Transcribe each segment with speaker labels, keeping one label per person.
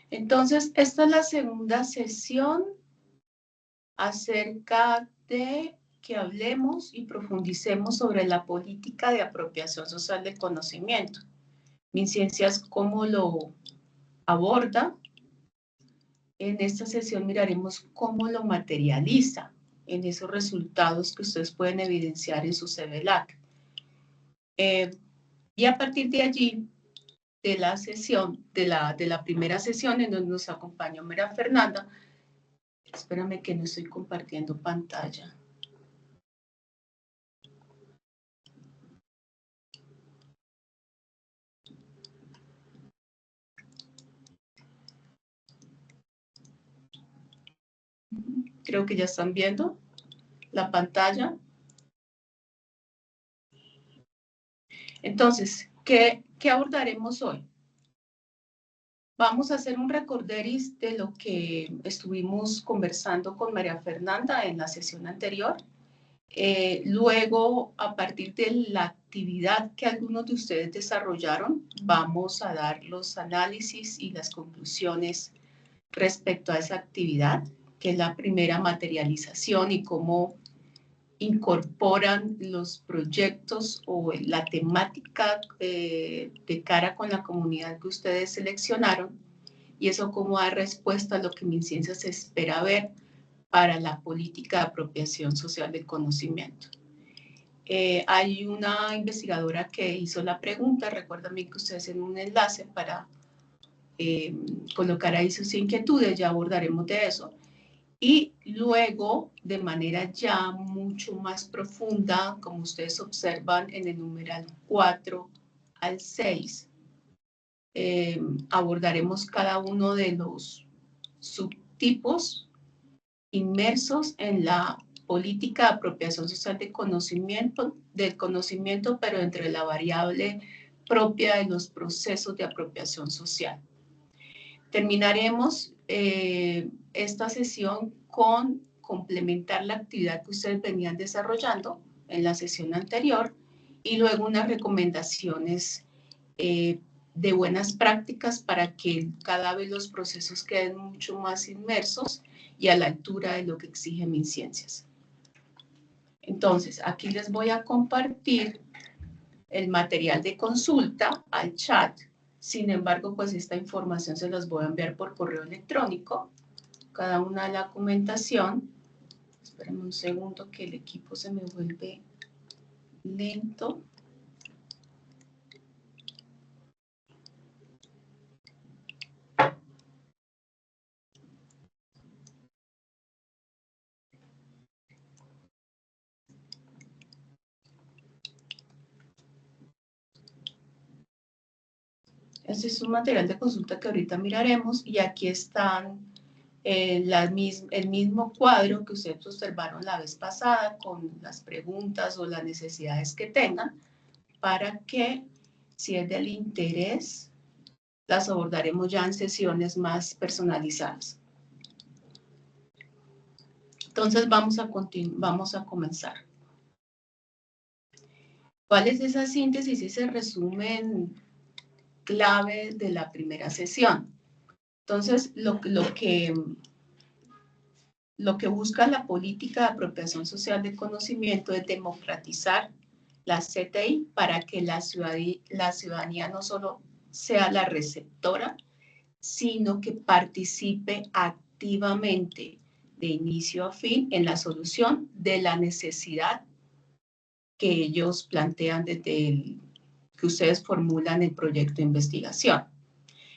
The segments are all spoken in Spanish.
Speaker 1: Entonces, esta es la segunda sesión acerca de que hablemos y profundicemos sobre la política de apropiación social del conocimiento. MinCiencias, ¿cómo lo aborda? En esta sesión miraremos cómo lo materializa en esos resultados que ustedes pueden evidenciar en su CVLAC. Y a partir de allí, de la sesión, de la primera sesión en donde nos acompañó María Fernanda, espérame que no estoy compartiendo pantalla. Creo que ya están viendo la pantalla. Entonces, ¿qué abordaremos hoy? Vamos a hacer un recorderis de lo que estuvimos conversando con María Fernanda en la sesión anterior. Luego, a partir de la actividad que algunos de ustedes desarrollaron, vamos a dar los análisis y las conclusiones respecto a esa actividad, que es la primera materialización y cómo incorporan los proyectos o la temática de cara con la comunidad que ustedes seleccionaron, y eso cómo da respuesta a lo que MinCiencias espera ver para la política de apropiación social del conocimiento. Hay una investigadora que hizo la pregunta, recuerden que ustedes en un enlace para colocar ahí sus inquietudes, ya abordaremos de eso. Y luego, de manera ya mucho más profunda, como ustedes observan en el numeral 4 al 6, abordaremos cada uno de los subtipos inmersos en la política de apropiación social del conocimiento, pero entre la variable propia de los procesos de apropiación social. Terminaremos esta sesión con complementar la actividad que ustedes venían desarrollando en la sesión anterior y luego unas recomendaciones de buenas prácticas para que cada vez los procesos queden mucho más inmersos y a la altura de lo que exige MinCiencias. Entonces, aquí les voy a compartir el material de consulta al chat. Sin embargo, pues esta información se las voy a enviar por correo electrónico, cada una de la documentación. Espérenme un segundo que el equipo se me vuelve lento. Este es un material de consulta que ahorita miraremos y aquí están el mismo cuadro que ustedes observaron la vez pasada con las preguntas o las necesidades que tengan para que, si es del interés, las abordaremos ya en sesiones más personalizadas. Entonces vamos a comenzar. ¿Cuál es esa síntesis, ese resumen clave de la primera sesión? Entonces, lo que busca la política de apropiación social del conocimiento es democratizar la CTI para que la ciudadanía no solo sea la receptora, sino que participe activamente de inicio a fin en la solución de la necesidad que ellos plantean desde que ustedes formulan el proyecto de investigación.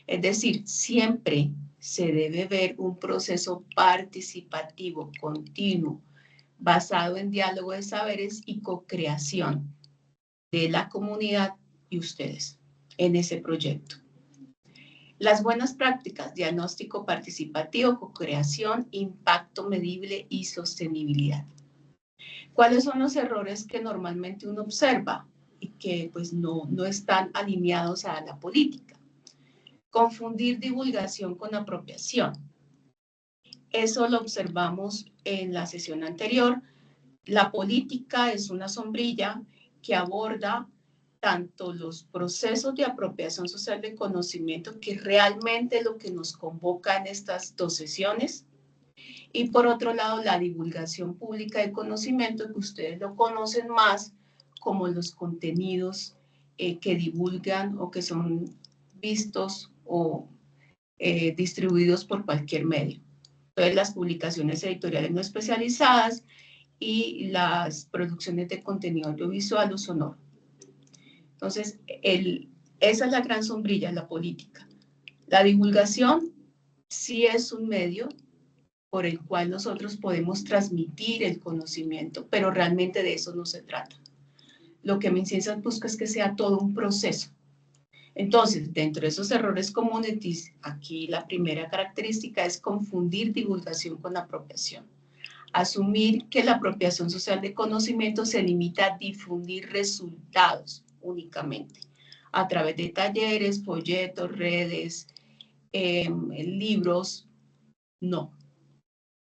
Speaker 1: Es decir, siempre se debe ver un proceso participativo, continuo, basado en diálogo de saberes y co-creación de la comunidad y ustedes en ese proyecto. Las buenas prácticas, diagnóstico participativo, co-creación, impacto medible y sostenibilidad. ¿Cuáles son los errores que normalmente uno observa y que pues no están alineados a la política? Confundir divulgación con apropiación. Eso lo observamos en la sesión anterior. La política es una sombrilla que aborda tanto los procesos de apropiación social del conocimiento, que es realmente lo que nos convoca en estas 2 sesiones, y por otro lado la divulgación pública del conocimiento, que ustedes lo conocen más como los contenidos que divulgan o que son vistos o distribuidos por cualquier medio. Entonces, las publicaciones editoriales no especializadas y las producciones de contenido audiovisual o sonoro. Entonces, esa es la gran sombrilla, la política. La divulgación sí es un medio por el cual nosotros podemos transmitir el conocimiento, pero realmente de eso no se trata. Lo que MinCiencias busca es que sea todo un proceso. Entonces, dentro de esos errores comunes, aquí la primera característica es confundir divulgación con apropiación. Asumir que la apropiación social de conocimiento se limita a difundir resultados únicamente, a través de talleres, folletos, redes, libros, no.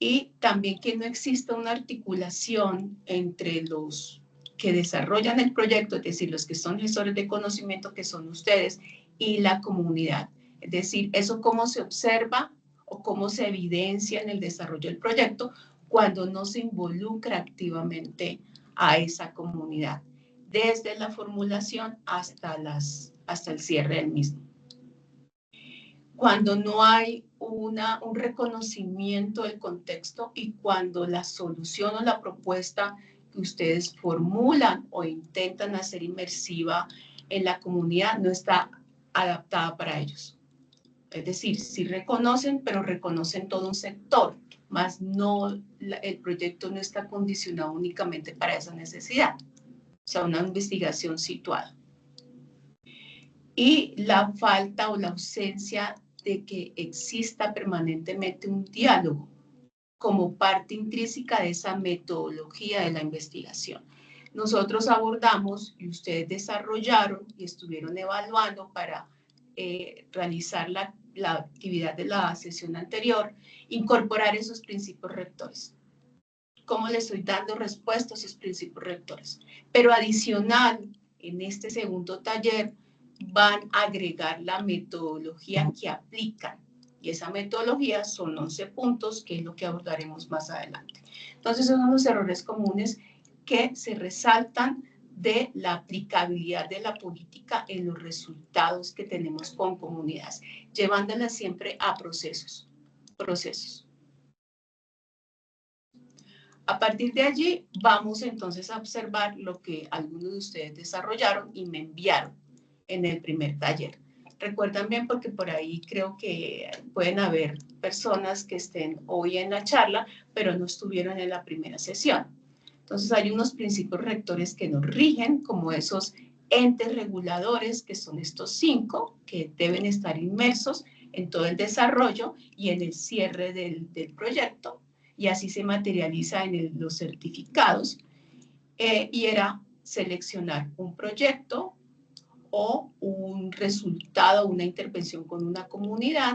Speaker 1: Y también que no exista una articulación entre los que desarrollan el proyecto, es decir, los que son gestores de conocimiento, que son ustedes, y la comunidad. Es decir, eso cómo se observa o cómo se evidencia en el desarrollo del proyecto cuando no se involucra activamente a esa comunidad, desde la formulación hasta el cierre del mismo. Cuando no hay un reconocimiento del contexto y cuando la solución o la propuesta que ustedes formulan o intentan hacer inmersiva en la comunidad no está adaptada para ellos. Es decir, sí reconocen, pero reconocen todo un sector, más no, el proyecto no está condicionado únicamente para esa necesidad, o sea, una investigación situada. Y la falta o la ausencia de que exista permanentemente un diálogo como parte intrínseca de esa metodología de la investigación. Nosotros abordamos y ustedes desarrollaron y estuvieron evaluando para realizar la actividad de la sesión anterior, incorporar esos principios rectores. ¿Cómo le estoy dando respuesta a esos principios rectores? Pero adicional, en este segundo taller, van a agregar la metodología que aplican. Y esa metodología son 11 puntos, que es lo que abordaremos más adelante. Entonces, esos son los errores comunes que se resaltan de la aplicabilidad de la política en los resultados que tenemos con comunidades, llevándolas siempre a procesos. A partir de allí, vamos entonces a observar lo que algunos de ustedes desarrollaron y me enviaron en el primer taller. Recuerdan bien, porque por ahí creo que pueden haber personas que estén hoy en la charla, pero no estuvieron en la primera sesión. Entonces, hay unos principios rectores que nos rigen, como esos entes reguladores, que son estos 5, que deben estar inmersos en todo el desarrollo y en el cierre del proyecto, y así se materializa en los certificados, y era seleccionar un proyecto o un resultado, una intervención con una comunidad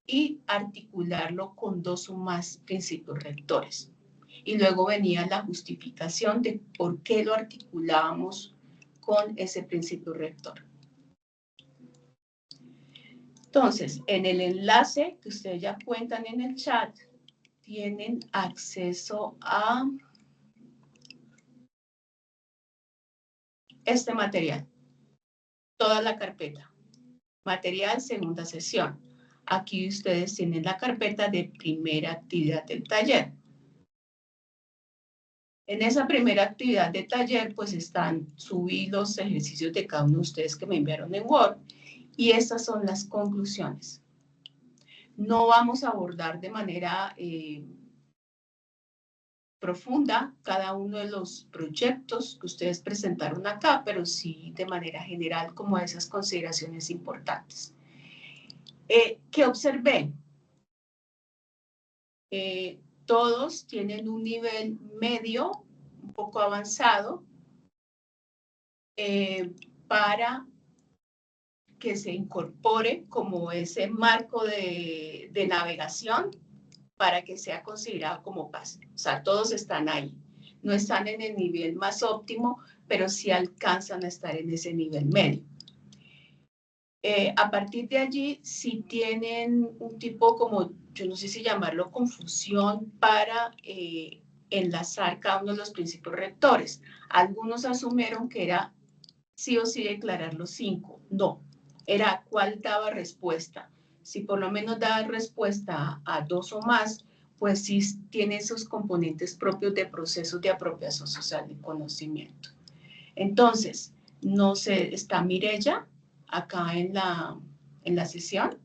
Speaker 1: y articularlo con 2 o más principios rectores. Y luego venía la justificación de por qué lo articulábamos con ese principio rector. Entonces, en el enlace que ustedes ya cuentan en el chat, tienen acceso a este material, toda la carpeta, material segunda sesión. Aquí ustedes tienen la carpeta de primera actividad del taller. En esa primera actividad de taller, pues subí los ejercicios de cada uno de ustedes que me enviaron en Word, y estas son las conclusiones. No vamos a abordar de manera profunda cada uno de los proyectos que ustedes presentaron acá, pero sí de manera general como esas consideraciones importantes. ¿Qué observé? Todos tienen un nivel medio, un poco avanzado, para que se incorpore como ese marco de navegación para que sea considerado como PAS. O sea, todos están ahí. no están en el nivel más óptimo, pero sí alcanzan a estar en ese nivel medio. A partir de allí, si tienen un tipo como, yo no sé si llamarlo confusión para enlazar cada uno de los principios rectores. Algunos asumieron que era sí o sí declarar los 5. No, era cuál daba respuesta. Si por lo menos daba respuesta a 2 o más, pues sí tiene esos componentes propios de procesos de apropiación social de conocimiento. Entonces, no sé, ¿está Mireya acá en la sesión?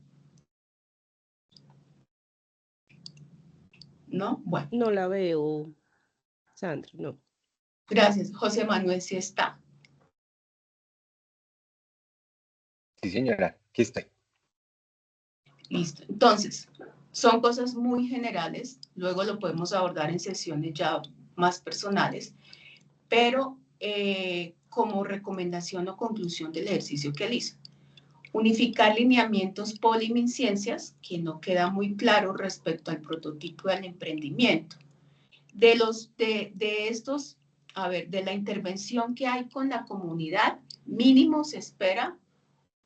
Speaker 1: ¿No? Bueno.
Speaker 2: No la veo, Sandra, no.
Speaker 1: Gracias. José Manuel sí está.
Speaker 3: Sí, señora, aquí estoy.
Speaker 1: Listo. Entonces, son cosas muy generales. Luego lo podemos abordar en sesiones ya más personales. Pero como recomendación o conclusión del ejercicio que él hizo. Unificar lineamientos poliminciencias, que no queda muy claro respecto al prototipo del emprendimiento. De estos, a ver, de la intervención que hay con la comunidad, mínimo se espera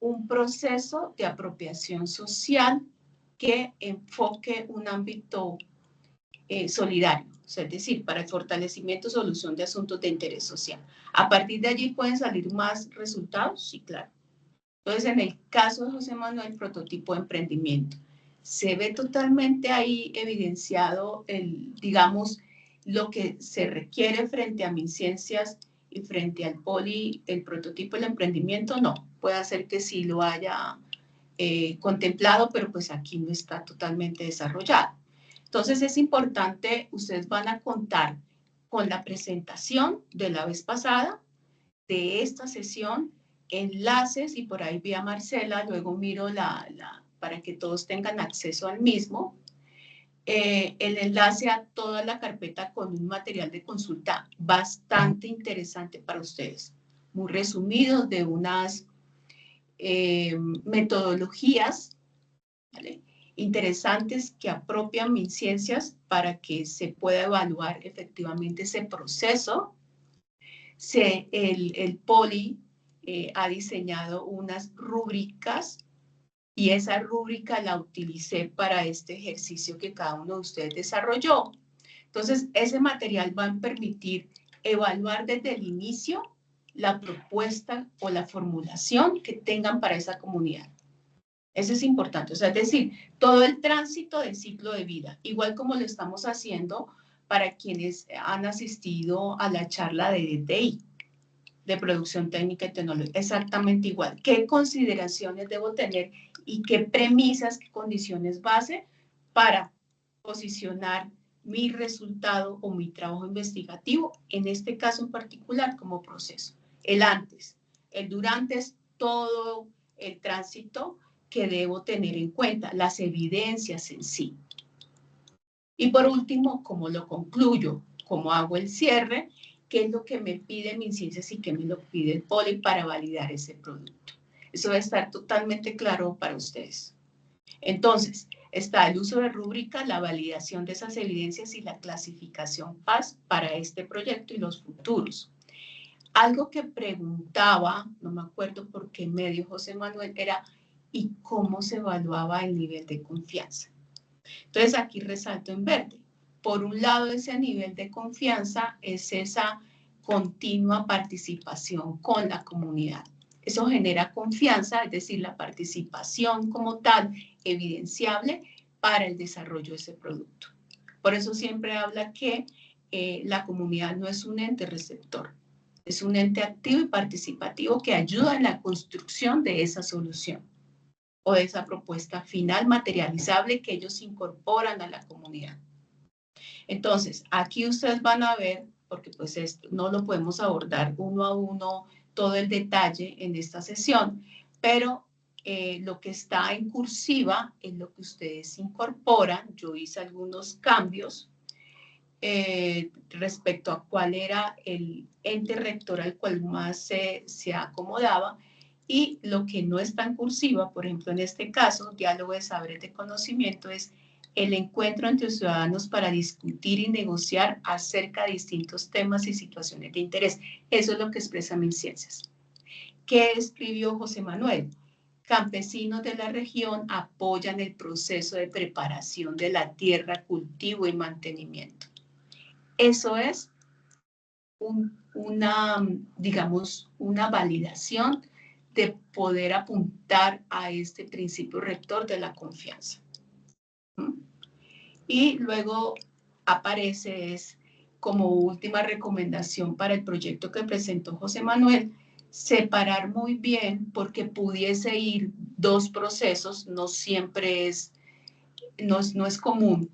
Speaker 1: un proceso de apropiación social que enfoque un ámbito solidario, o sea, es decir, para el fortalecimiento y solución de asuntos de interés social. ¿A partir de allí pueden salir más resultados? Sí, claro. Entonces, en el caso de José Manuel, prototipo de emprendimiento, se ve totalmente ahí evidenciado digamos, lo que se requiere frente a MinCiencias y frente al POLI, el prototipo del emprendimiento, no. Puede ser que sí lo haya contemplado, pero pues aquí no está totalmente desarrollado. Entonces es importante, ustedes van a contar con la presentación de la vez pasada, de esta sesión, enlaces, y por ahí vi a Marcela, luego miro para que todos tengan acceso al mismo, el enlace a toda la carpeta con un material de consulta bastante interesante para ustedes, muy resumido, de unas metodologías, ¿vale?, interesantes que apropian MinCiencias para que se pueda evaluar efectivamente ese proceso. El POLI ha diseñado unas rúbricas y esa rúbrica la utilicé para este ejercicio que cada uno de ustedes desarrolló. Entonces, ese material va a permitir evaluar desde el inicio la propuesta o la formulación que tengan para esa comunidad. Eso es importante, o sea, es decir, todo el tránsito del ciclo de vida, igual como lo estamos haciendo para quienes han asistido a la charla de DTI, de Producción Técnica y Tecnológica, exactamente igual. ¿Qué consideraciones debo tener y qué premisas, qué condiciones base para posicionar mi resultado o mi trabajo investigativo, en este caso en particular, como proceso? El antes, el durante es todo el tránsito que debo tener en cuenta, las evidencias en sí. Y por último, ¿cómo lo concluyo? ¿Cómo hago el cierre? ¿Qué es lo que me pide MinCiencias y qué me lo pide el POLI para validar ese producto? Eso va a estar totalmente claro para ustedes. Entonces, está el uso de rúbrica, la validación de esas evidencias y la clasificación PAS para este proyecto y los futuros. Algo que preguntaba, no me acuerdo por qué medio José Manuel, era ¿y cómo se evaluaba el nivel de confianza? Entonces aquí resalto en verde. Por un lado, ese nivel de confianza es esa continua participación con la comunidad. Eso genera confianza, es decir, la participación como tal, evidenciable para el desarrollo de ese producto. Por eso siempre habla que la comunidad no es un ente receptor, es un ente activo y participativo que ayuda en la construcción de esa solución o de esa propuesta final materializable que ellos incorporan a la comunidad. Entonces, aquí ustedes van a ver, porque pues esto no lo podemos abordar uno a uno todo el detalle en esta sesión, pero lo que está en cursiva es lo que ustedes incorporan. Yo hice algunos cambios respecto a cuál era el ente rector al cual más se acomodaba, y lo que no está en cursiva, por ejemplo, en este caso, diálogo de saberes de conocimiento, es el encuentro entre ciudadanos para discutir y negociar acerca de distintos temas y situaciones de interés. Eso es lo que expresa MinCiencias. ¿Qué escribió José Manuel? Campesinos de la región apoyan el proceso de preparación de la tierra, cultivo y mantenimiento. Eso es digamos, una validación de poder apuntar a este principio rector de la confianza. Y luego aparece como última recomendación para el proyecto que presentó José Manuel, separar muy bien porque pudiese ir dos procesos, no siempre no es común,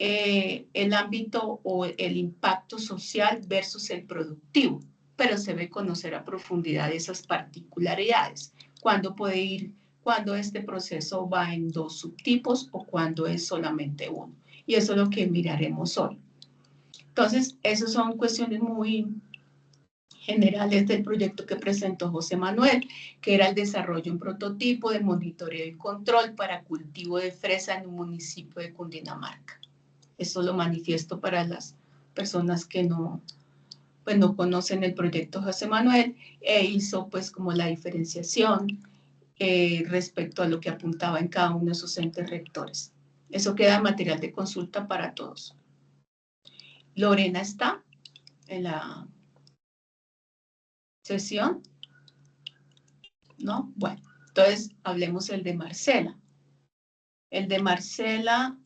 Speaker 1: el ámbito o el impacto social versus el productivo, pero se debe conocer a profundidad esas particularidades, cuándo puede ir, cuando este proceso va en dos subtipos o cuando es solamente uno. Y eso es lo que miraremos hoy. Entonces, esas son cuestiones muy generales del proyecto que presentó José Manuel, que era el desarrollo de un prototipo de monitoreo y control para cultivo de fresa en un municipio de Cundinamarca. Eso lo manifiesto para las personas que no conocen el proyecto José Manuel, e hizo pues como la diferenciación respecto a lo que apuntaba en cada uno de sus entes rectores. Eso queda material de consulta para todos. Lorena está en la sesión, ¿no? Bueno, entonces hablemos el de Marcela. El de Marcela,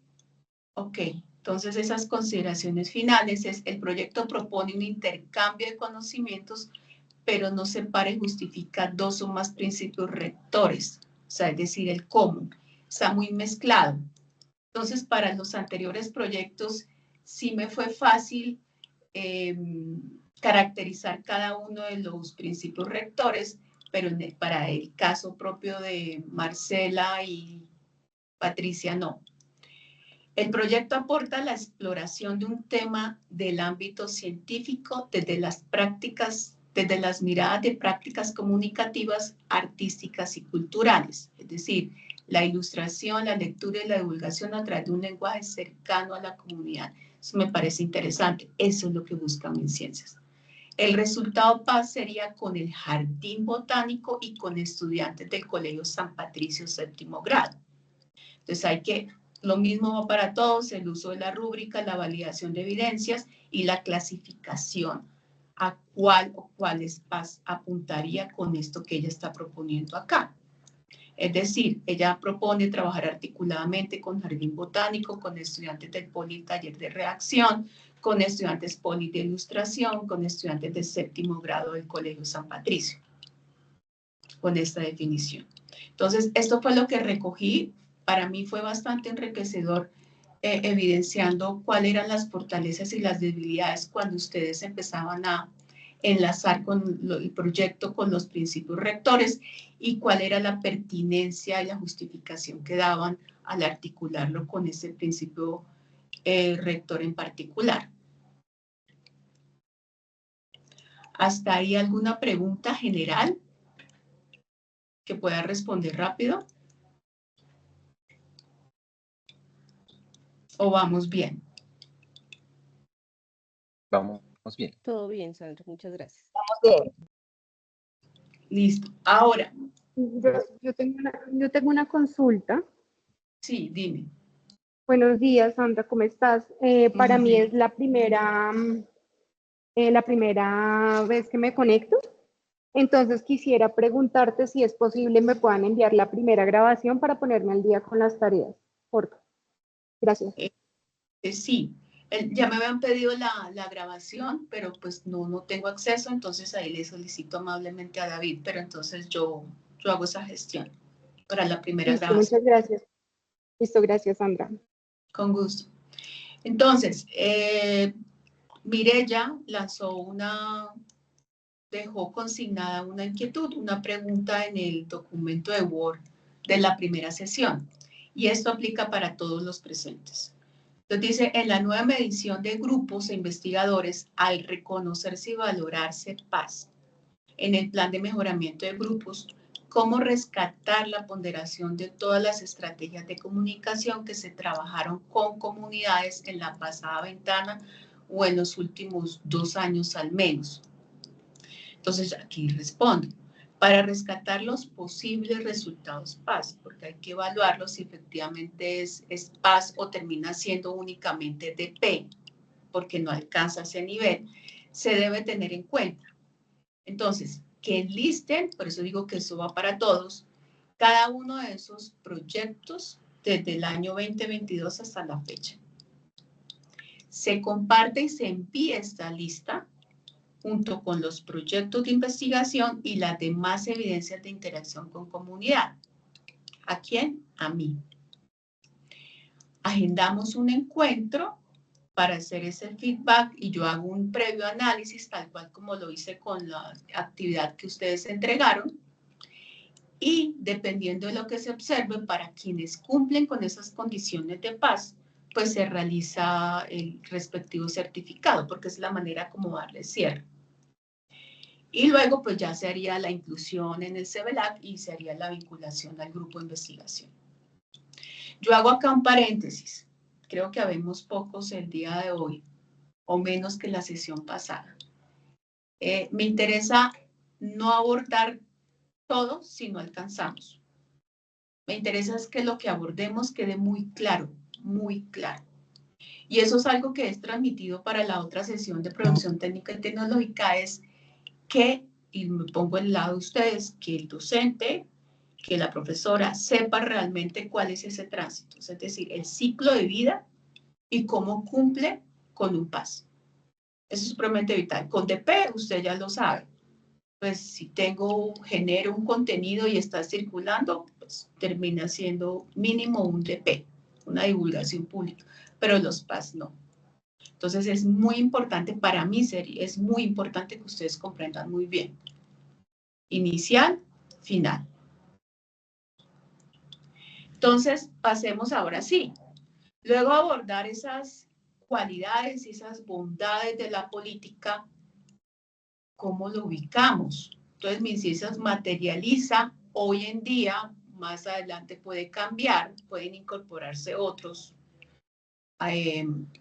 Speaker 1: ok. Entonces, esas consideraciones finales es, el proyecto propone un intercambio de conocimientos, pero no separa y justifica dos o más principios rectores, o sea, es decir, el cómo. Está muy mezclado. Entonces, para los anteriores proyectos, sí me fue fácil caracterizar cada uno de los principios rectores, pero para el caso propio de Marcela y Patricia, no. El proyecto aporta la exploración de un tema del ámbito científico desde las prácticas, desde las miradas de prácticas comunicativas, artísticas y culturales, es decir, la ilustración, la lectura y la divulgación a través de un lenguaje cercano a la comunidad. Eso me parece interesante, eso es lo que buscan MinCiencias. El resultado PAS sería con el Jardín Botánico y con estudiantes del Colegio San Patricio séptimo grado. Entonces hay que, lo mismo va para todos, el uso de la rúbrica, la validación de evidencias y la clasificación a cuál o cuáles PAS apuntaría con esto que ella está proponiendo acá. Es decir, ella propone trabajar articuladamente con Jardín Botánico, con estudiantes del Poli Taller de Reacción, con estudiantes Poli de Ilustración, con estudiantes de séptimo grado del Colegio San Patricio, con esta definición. Entonces, esto fue lo que recogí. Para mí fue bastante enriquecedor evidenciando cuáles eran las fortalezas y las debilidades cuando ustedes empezaban a enlazar con el proyecto con los principios rectores y cuál era la pertinencia y la justificación que daban al articularlo con ese principio rector en particular. ¿Hasta ahí alguna pregunta general que pueda responder rápido? ¿O vamos bien?
Speaker 3: Vamos bien.
Speaker 2: Todo bien, Sandra, muchas gracias.
Speaker 4: Vamos bien.
Speaker 1: Listo. Ahora.
Speaker 4: Yo tengo una consulta.
Speaker 1: Sí, dime.
Speaker 4: Buenos días, Sandra, ¿cómo estás? Para mí es la primera vez que me conecto. Entonces quisiera preguntarte si es posible me puedan enviar la primera grabación para ponerme al día con las tareas. Por favor. Gracias.
Speaker 1: Sí, ya me habían pedido la grabación, pero pues no tengo acceso, entonces ahí le solicito amablemente a David, pero entonces yo hago esa gestión para la primera
Speaker 4: Listo,
Speaker 1: grabación.
Speaker 4: muchas gracias. Listo, gracias, Sandra.
Speaker 1: Con gusto. Entonces, Mireya dejó consignada una inquietud, una pregunta en el documento de Word de la primera sesión, y esto aplica para todos los presentes. Entonces dice, en la nueva medición de grupos e investigadores, al reconocerse y valorarse PAS en el plan de mejoramiento de grupos, cómo rescatar la ponderación de todas las estrategias de comunicación que se trabajaron con comunidades en la pasada ventana o en los últimos 2 años al menos. Entonces, aquí respondo. Para rescatar los posibles resultados PAS, porque hay que evaluarlos si efectivamente es PAS o termina siendo únicamente DP, porque no alcanza ese nivel, se debe tener en cuenta. Entonces, que enlisten, por eso digo que eso va para todos, cada uno de esos proyectos desde el año 2022 hasta la fecha. Se comparte y se envía esta lista junto con los proyectos de investigación y las demás evidencias de interacción con comunidad. ¿A quién? A mí. Agendamos un encuentro para hacer ese feedback y yo hago un previo análisis, tal cual como lo hice con la actividad que ustedes entregaron. Y dependiendo de lo que se observe, para quienes cumplen con esas condiciones de PAS, pues se realiza el respectivo certificado, porque es la manera como darle cierre. Y luego, pues ya se haría la inclusión en el CBLAC y se haría la vinculación al grupo de investigación. Yo hago acá un paréntesis. Creo que habemos pocos el día de hoy, o menos que la sesión pasada. Me interesa no abordar todo si no alcanzamos. Me interesa es que lo que abordemos quede muy claro, muy claro. Y eso es algo que es transmitido para la otra sesión de producción técnica y tecnológica, es que, y me pongo al lado de ustedes, que el docente, que la profesora sepa realmente cuál es ese tránsito, es decir, el ciclo de vida y cómo cumple con un PAS. Eso es supremamente vital. Con DP, usted ya lo sabe. Pues si genero un contenido y está circulando, pues termina siendo mínimo un DP, una divulgación pública, pero los PAS no. Entonces es muy importante, para mí es muy importante que ustedes comprendan muy bien. Inicial, final. Entonces, pasemos ahora sí. Luego abordar esas cualidades y esas bondades de la política, ¿cómo lo ubicamos? Entonces, MinCiencias materializa hoy en día, más adelante puede cambiar, pueden incorporarse otros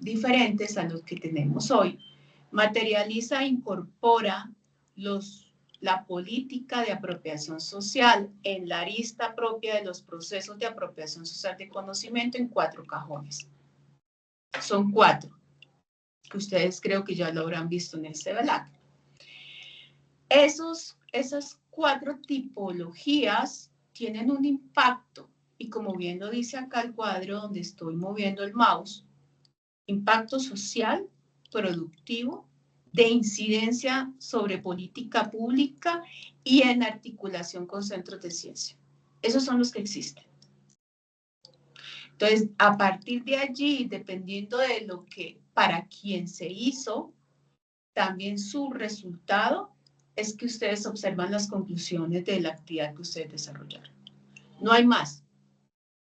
Speaker 1: diferentes a los que tenemos hoy. Materializa e incorpora la política de apropiación social en la arista propia de los procesos de apropiación social de conocimiento en 4 cajones. Son 4, que ustedes creo que ya lo habrán visto en el CBLAC. Esas 4 tipologías tienen un impacto, y como bien lo dice acá el cuadro donde estoy moviendo el mouse, impacto social, productivo, de incidencia sobre política pública y en articulación con centros de ciencia. Esos son los que existen. Entonces, a partir de allí, dependiendo de lo que, para quien se hizo, también su resultado es que ustedes observan las conclusiones de la actividad que ustedes desarrollaron. No hay más.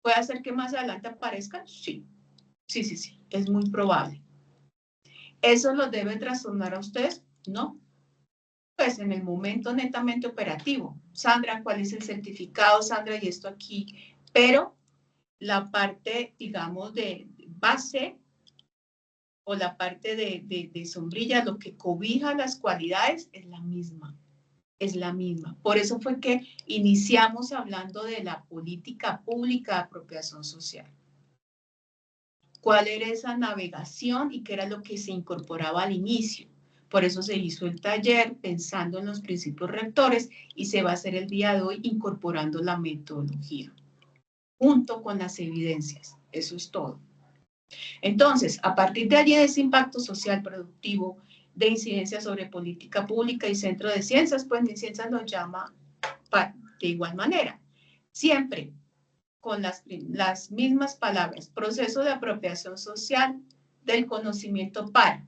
Speaker 1: ¿Puede hacer que más adelante aparezcan? Sí. Sí. Es muy probable. ¿Eso los debe trastornar a ustedes? No. Pues en el momento netamente operativo. Sandra, ¿cuál es el certificado? Sandra, y esto aquí. Pero la parte, digamos, de base o la parte de sombrilla, lo que cobija las cualidades es la misma. Es la misma. Por eso fue que iniciamos hablando de la política pública de apropiación social. ¿Cuál era esa navegación y qué era lo que se incorporaba al inicio? Por eso se hizo el taller pensando en los principios rectores y se va a hacer el día de hoy incorporando la metodología junto con las evidencias. Eso es todo. Entonces, a partir de allí de ese impacto social productivo de incidencia sobre política pública y centro de ciencias, pues MinCiencias lo llama de igual manera. Siempre con las mismas palabras, proceso de apropiación social del conocimiento para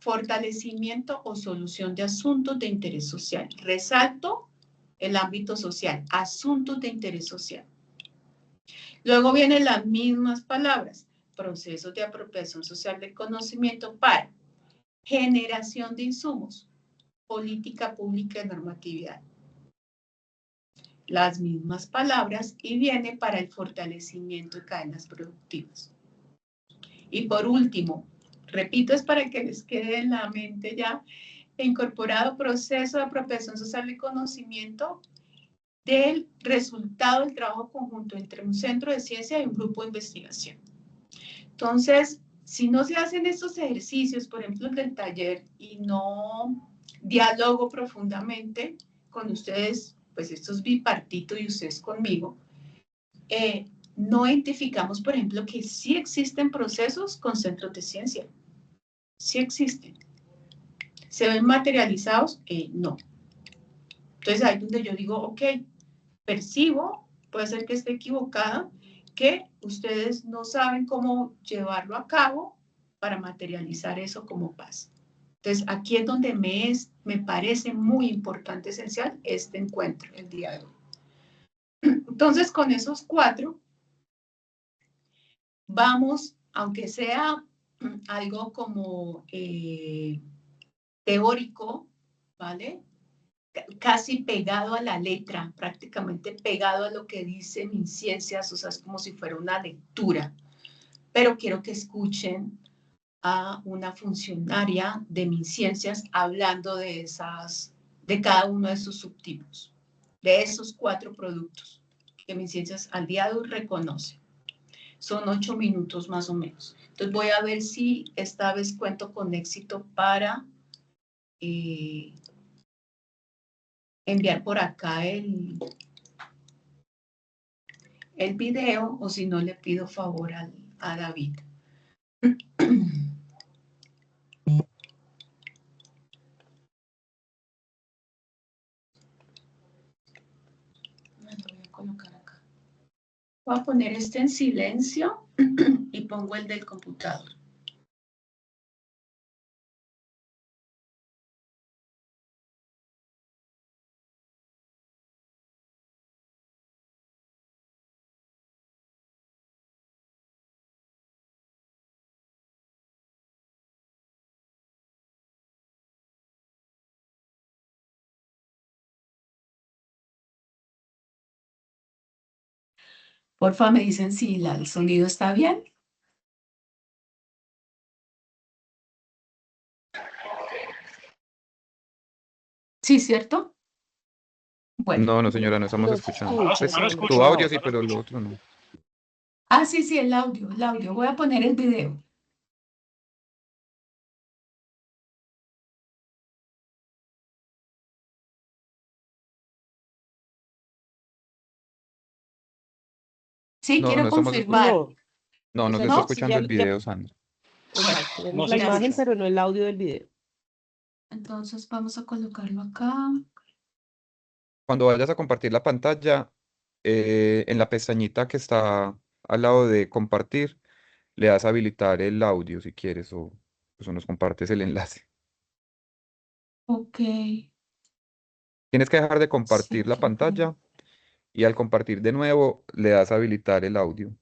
Speaker 1: fortalecimiento o solución de asuntos de interés social. Resalto el ámbito social, asuntos de interés social. Luego vienen las mismas palabras, procesos de apropiación social del conocimiento para generación de insumos, política pública y normatividad. las mismas palabras y viene para el fortalecimiento de cadenas productivas. Y por último, repito, es para que les quede en la mente ya, incorporado proceso de apropiación social y conocimiento del resultado del trabajo conjunto entre un centro de ciencia y un grupo de investigación. Entonces, si no se hacen estos ejercicios, por ejemplo, el del taller, y no dialogo profundamente con ustedes, pues esto es bipartito y ustedes conmigo, no identificamos, por ejemplo, que sí existen procesos con centros de ciencia. Sí existen. ¿Se ven materializados? No. Entonces ahí es donde yo digo, ok, percibo, puede ser que esté equivocada, que ustedes no saben cómo llevarlo a cabo para materializar eso como paz. Entonces aquí es donde me parece muy importante, esencial, este encuentro el día de hoy. Entonces con esos 4, vamos, aunque sea algo como teórico, ¿vale? Casi pegado a la letra, prácticamente pegado a lo que dice MinCiencias, o sea, es como si fuera una lectura. Pero quiero que escuchen a una funcionaria de MinCiencias hablando de cada uno de esos subtipos, de esos 4 productos que MinCiencias al día de hoy reconoce. Son 8 minutos más o menos. Entonces voy a ver si esta vez cuento con éxito para enviar por acá el video, o si no le pido favor a David. Lo voy a colocar acá. Voy a poner este en silencio y pongo el del computador. Porfa, me dicen si el sonido está bien. Sí, ¿cierto? Bueno.
Speaker 5: No, señora, no estamos
Speaker 2: Los
Speaker 5: escuchando.
Speaker 2: escucho,
Speaker 5: Pues,
Speaker 2: Sandra.
Speaker 5: tu audio sí, pero lo otro no.
Speaker 1: Ah, sí, el audio, el audio. Voy a poner el video. Sí,
Speaker 5: No
Speaker 1: quiero
Speaker 5: estamos escuchando.
Speaker 1: confirmar.
Speaker 2: No,
Speaker 5: No,
Speaker 2: o
Speaker 5: no
Speaker 2: sea,
Speaker 5: se está
Speaker 1: ¿no?
Speaker 5: escuchando el video, Sandra.
Speaker 2: exacto, tenemos
Speaker 6: No
Speaker 2: la
Speaker 6: se
Speaker 2: imagen,
Speaker 6: escucha.
Speaker 2: pero no el audio del video.
Speaker 1: Entonces vamos a colocarlo acá.
Speaker 5: Cuando vayas a compartir la pantalla, en la pestañita que está al lado de compartir, le das a habilitar el audio si quieres o pues, nos compartes el enlace.
Speaker 1: Ok.
Speaker 5: Tienes que dejar de
Speaker 1: Sí,
Speaker 5: compartir la
Speaker 1: aquí lo pongo.
Speaker 5: pantalla y al compartir de nuevo le das a habilitar el audio.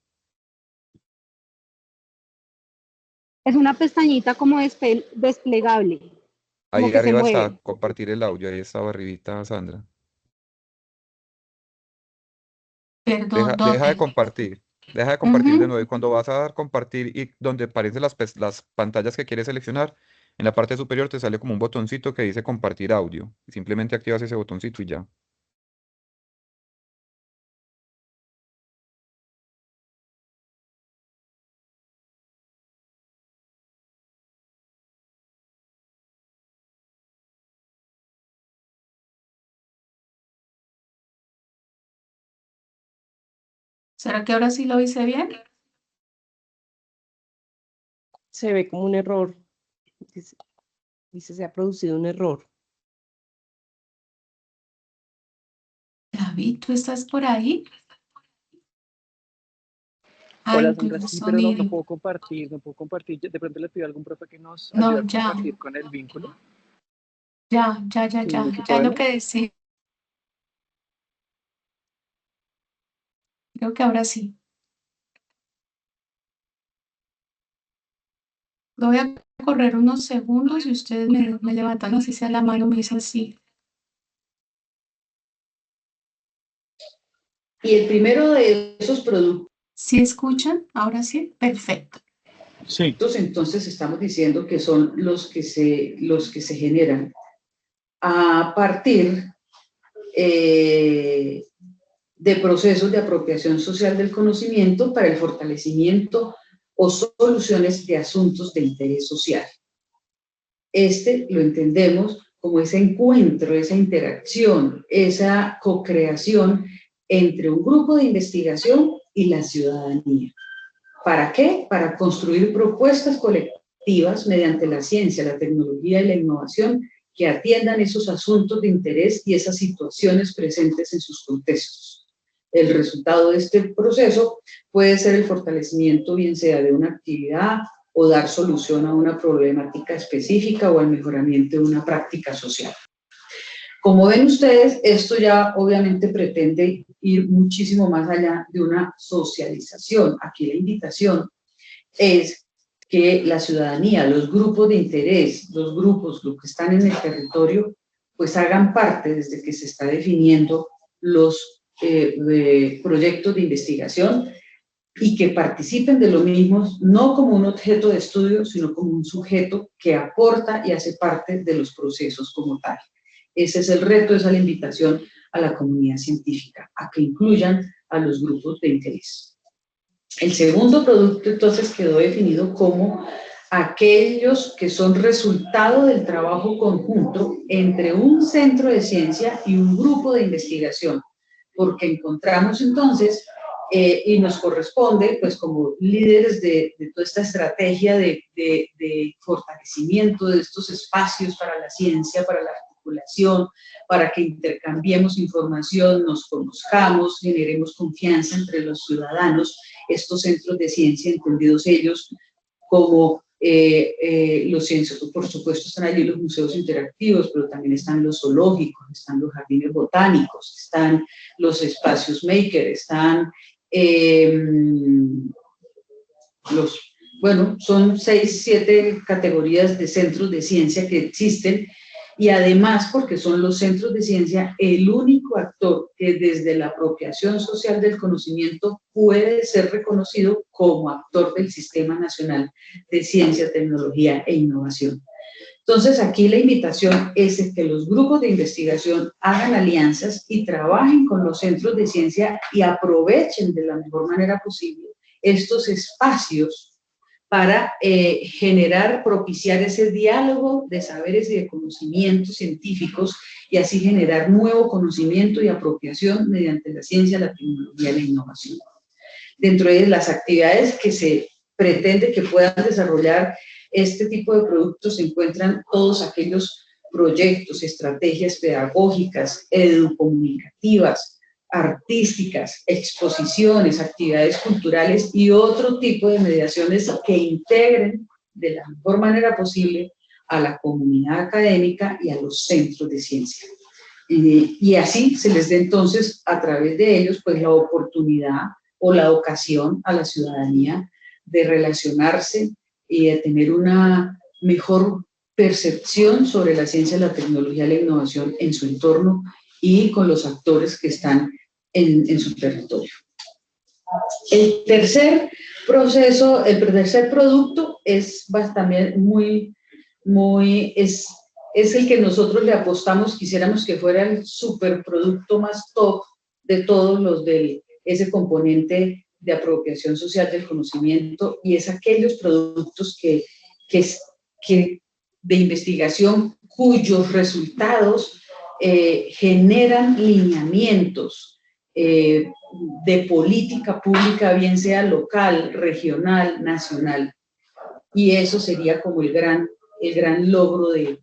Speaker 4: Es una pestañita como desplegable, como
Speaker 5: Ahí
Speaker 4: que se
Speaker 5: arriba está
Speaker 4: mueve.
Speaker 5: compartir el audio, ahí está arribita, Sandra.
Speaker 1: Perdón,
Speaker 5: Deja de
Speaker 1: ¿dónde?
Speaker 5: compartir. Deja de compartir de
Speaker 1: Ujú.
Speaker 5: nuevo. Y cuando vas a dar compartir y donde aparecen las pantallas que quieres seleccionar, en la parte superior te sale como un botoncito que dice compartir audio. Y simplemente activas ese botoncito y ya.
Speaker 1: ¿Será que ahora sí lo hice bien?
Speaker 2: Se ve como un error. Dice, se ha producido un error.
Speaker 1: David, ¿tú estás por ahí?
Speaker 6: Hola
Speaker 1: Ay,
Speaker 6: Sandra,
Speaker 1: tu
Speaker 6: sí, pero no
Speaker 1: sonido.
Speaker 6: puedo compartir, no puedo compartir. De pronto le pido a algún profe que nos ayude
Speaker 1: No,
Speaker 6: a
Speaker 1: ya,
Speaker 6: compartir con el vínculo.
Speaker 1: ya
Speaker 6: ¿Sí
Speaker 1: ya lo
Speaker 6: podemos?
Speaker 1: que decía. Creo que ahora sí. Lo voy a correr unos segundos y ustedes me levantan así sea la mano, me dicen sí.
Speaker 7: Y el primero de esos productos,
Speaker 1: ¿Sí escuchan? Ahora sí, perfecto.
Speaker 6: Sí.
Speaker 7: entonces estamos diciendo que son los que se generan a partir de procesos de apropiación social del conocimiento para el fortalecimiento o soluciones de asuntos de interés social. Lo entendemos como ese encuentro, esa interacción, esa co-creación entre un grupo de investigación y la ciudadanía. ¿Para qué? Para construir propuestas colectivas mediante la ciencia, la tecnología y la innovación que atiendan esos asuntos de interés y esas situaciones presentes en sus contextos. El resultado de este proceso puede ser el fortalecimiento, bien sea de una actividad o dar solución a una problemática específica o al mejoramiento de una práctica social. Como ven ustedes, esto ya obviamente pretende ir muchísimo más allá de una socialización. Aquí la invitación es que la ciudadanía, los grupos de interés, los que están en el territorio, pues hagan parte desde que se está definiendo los proyectos de investigación y que participen de lo mismo, no como un objeto de estudio, sino como un sujeto que aporta y hace parte de los procesos como tal. Ese es el reto, esa es la invitación a la comunidad científica, a que incluyan a los grupos de interés. El segundo producto entonces quedó definido como aquellos que son resultado del trabajo conjunto entre un centro de ciencia y un grupo de investigación, porque encontramos entonces y nos corresponde, pues como líderes de toda esta estrategia de fortalecimiento de estos espacios para la ciencia, para la articulación, para que intercambiemos información, nos conozcamos, generemos confianza entre los ciudadanos, estos centros de ciencia, entendidos ellos como los centros, por supuesto están allí los museos interactivos, pero también están los zoológicos, están los jardines botánicos, están los espacios maker, están son 6, 7 categorías de centros de ciencia que existen y además porque son los centros de ciencia el único actor que desde la apropiación social del conocimiento puede ser reconocido como actor del Sistema Nacional de Ciencia, Tecnología e Innovación. Entonces, aquí la invitación es que los grupos de investigación hagan alianzas y trabajen con los centros de ciencia y aprovechen de la mejor manera posible estos espacios para propiciar ese diálogo de saberes y de conocimientos científicos y así generar nuevo conocimiento y apropiación mediante la ciencia, la tecnología y la innovación. Dentro de las actividades que se pretende que puedan desarrollar este tipo de productos se encuentran todos aquellos proyectos, estrategias pedagógicas, educomunicativas, artísticas, exposiciones, actividades culturales y otro tipo de mediaciones que integren de la mejor manera posible a la comunidad académica y a los centros de ciencia. Y así se les dé entonces a través de ellos pues la oportunidad o la ocasión a la ciudadanía de relacionarse y de tener una mejor percepción sobre la ciencia, la tecnología y la innovación en su entorno y con los actores que están en su territorio. El tercer producto es también es el que nosotros le apostamos, quisiéramos que fuera el superproducto más top de todos los de ese componente de apropiación social del conocimiento y es aquellos productos que de investigación cuyos resultados generan lineamientos de política pública, bien sea local, regional, nacional. Y eso sería como el gran logro de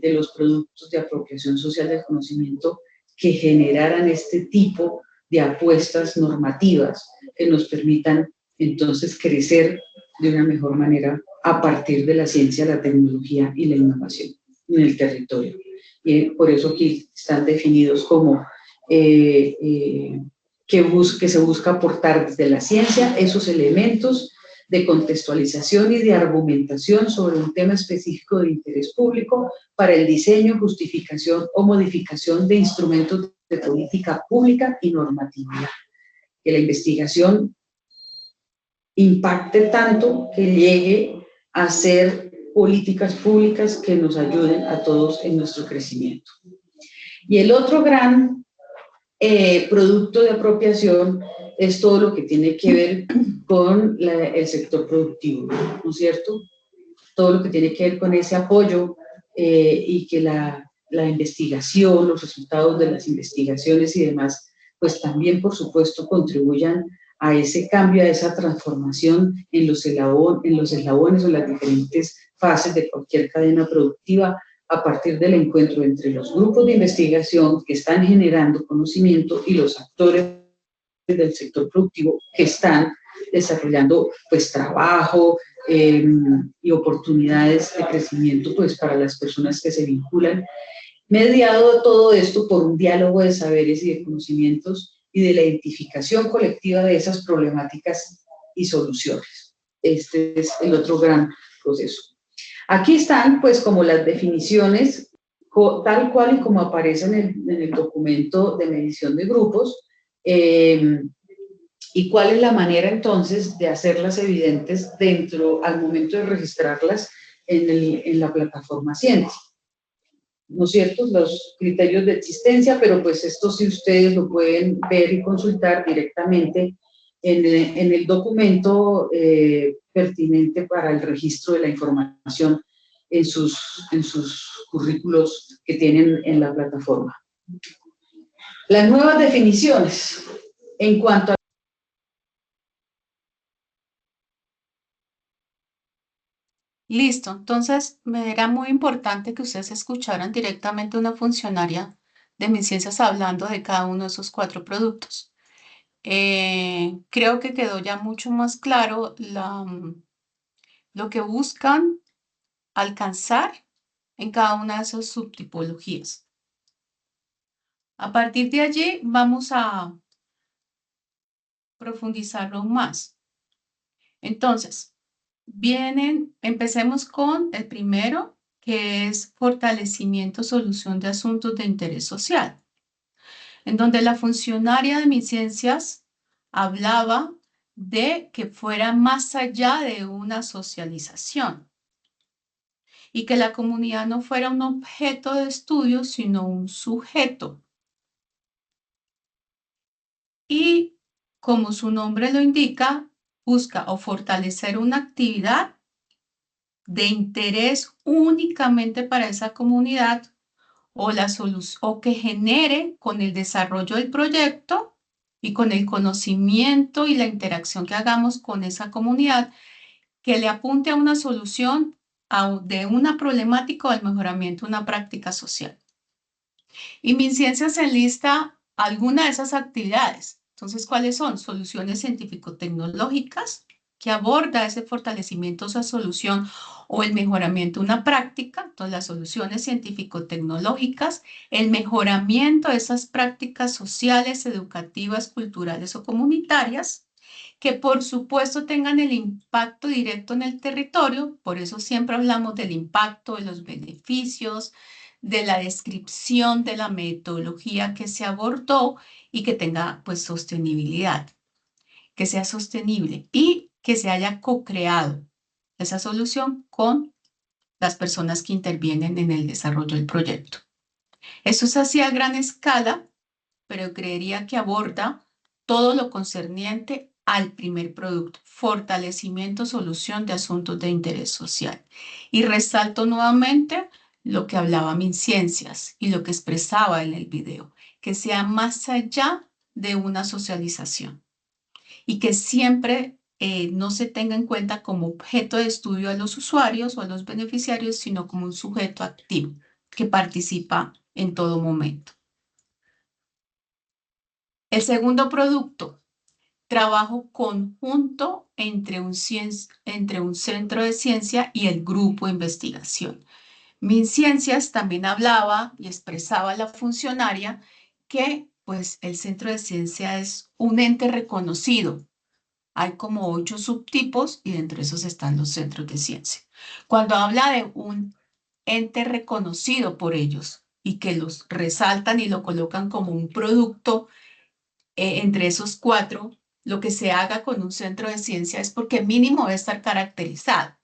Speaker 7: los productos de apropiación social del conocimiento que generaran este tipo de apuestas normativas que nos permitan entonces crecer de una mejor manera a partir de la ciencia, la tecnología y la innovación en el territorio. Y por eso aquí están definidos como que se busca aportar desde la ciencia esos elementos de contextualización y de argumentación sobre un tema específico de interés público para el diseño, justificación o modificación de instrumentos de política pública y normatividad. Que la investigación impacte tanto que llegue a ser políticas públicas que nos ayuden a todos en nuestro crecimiento. Y el otro gran producto de apropiación es todo lo que tiene que ver con el sector productivo, ¿no es cierto? Todo lo que tiene que ver con ese apoyo y que la investigación, los resultados de las investigaciones y demás, pues también, por supuesto, contribuyan a ese cambio, a esa transformación en los eslabones o las diferentes fases de cualquier cadena productiva, a partir del encuentro entre los grupos de investigación que están generando conocimiento y los actores del sector productivo que están desarrollando pues trabajo y oportunidades de crecimiento pues para las personas que se vinculan, mediado todo esto por un diálogo de saberes y de conocimientos y de la identificación colectiva de esas problemáticas y soluciones. Este es el otro gran proceso. Aquí están, pues, como las definiciones, tal cual y como aparecen en el documento de medición de grupos, y cuál es la manera, entonces, de hacerlas evidentes al momento de registrarlas en la plataforma Cientia. ¿No es cierto? Los criterios de existencia, pero pues esto sí ustedes lo pueden ver y consultar directamente en el documento pertinente para el registro de la información en sus currículos que tienen en la plataforma. Las nuevas definiciones en cuanto a...
Speaker 1: Listo, entonces me era muy importante que ustedes escucharan directamente a una funcionaria de MinCiencias hablando de cada uno de esos 4 productos. Creo que quedó ya mucho más claro lo que buscan alcanzar en cada una de esas subtipologías. A partir de allí vamos a profundizarlo más. Entonces, empecemos con el primero, que es fortalecimiento, solución de asuntos de interés social, en donde la funcionaria de MinCiencias hablaba de que fuera más allá de una socialización y que la comunidad no fuera un objeto de estudio, sino un sujeto. Y como su nombre lo indica, busca o fortalecer una actividad de interés únicamente para esa comunidad o que genere con el desarrollo del proyecto y con el conocimiento y la interacción que hagamos con esa comunidad, que le apunte a una solución de una problemática o al mejoramiento de una práctica social. Y MinCiencias enlista alguna de esas actividades. Entonces, ¿cuáles son? Soluciones científico-tecnológicas, que aborda ese fortalecimiento, esa solución o el mejoramiento de una práctica. Entonces, las soluciones científico-tecnológicas, el mejoramiento de esas prácticas sociales, educativas, culturales o comunitarias, que por supuesto tengan el impacto directo en el territorio. Por eso siempre hablamos del impacto, de los beneficios, de la descripción de la metodología que se abordó y que tenga pues sostenibilidad, que sea sostenible y que se haya co-creado esa solución con las personas que intervienen en el desarrollo del proyecto. Eso es así a gran escala, pero creería que aborda todo lo concerniente al primer producto, fortalecimiento, solución de asuntos de interés social. Y resalto nuevamente lo que hablaba MinCiencias y lo que expresaba en el video, que sea más allá de una socialización y que siempre no se tenga en cuenta como objeto de estudio a los usuarios o a los beneficiarios, sino como un sujeto activo que participa en todo momento. El segundo producto, trabajo conjunto entre un centro de ciencia y el grupo de investigación. MinCiencias también hablaba y expresaba a la funcionaria que pues, el centro de ciencia es un ente reconocido. Hay como 8 subtipos y dentro de esos están los centros de ciencia. Cuando habla de un ente reconocido por ellos y que los resaltan y lo colocan como un producto entre esos 4, lo que se haga con un centro de ciencia es porque mínimo debe estar caracterizado.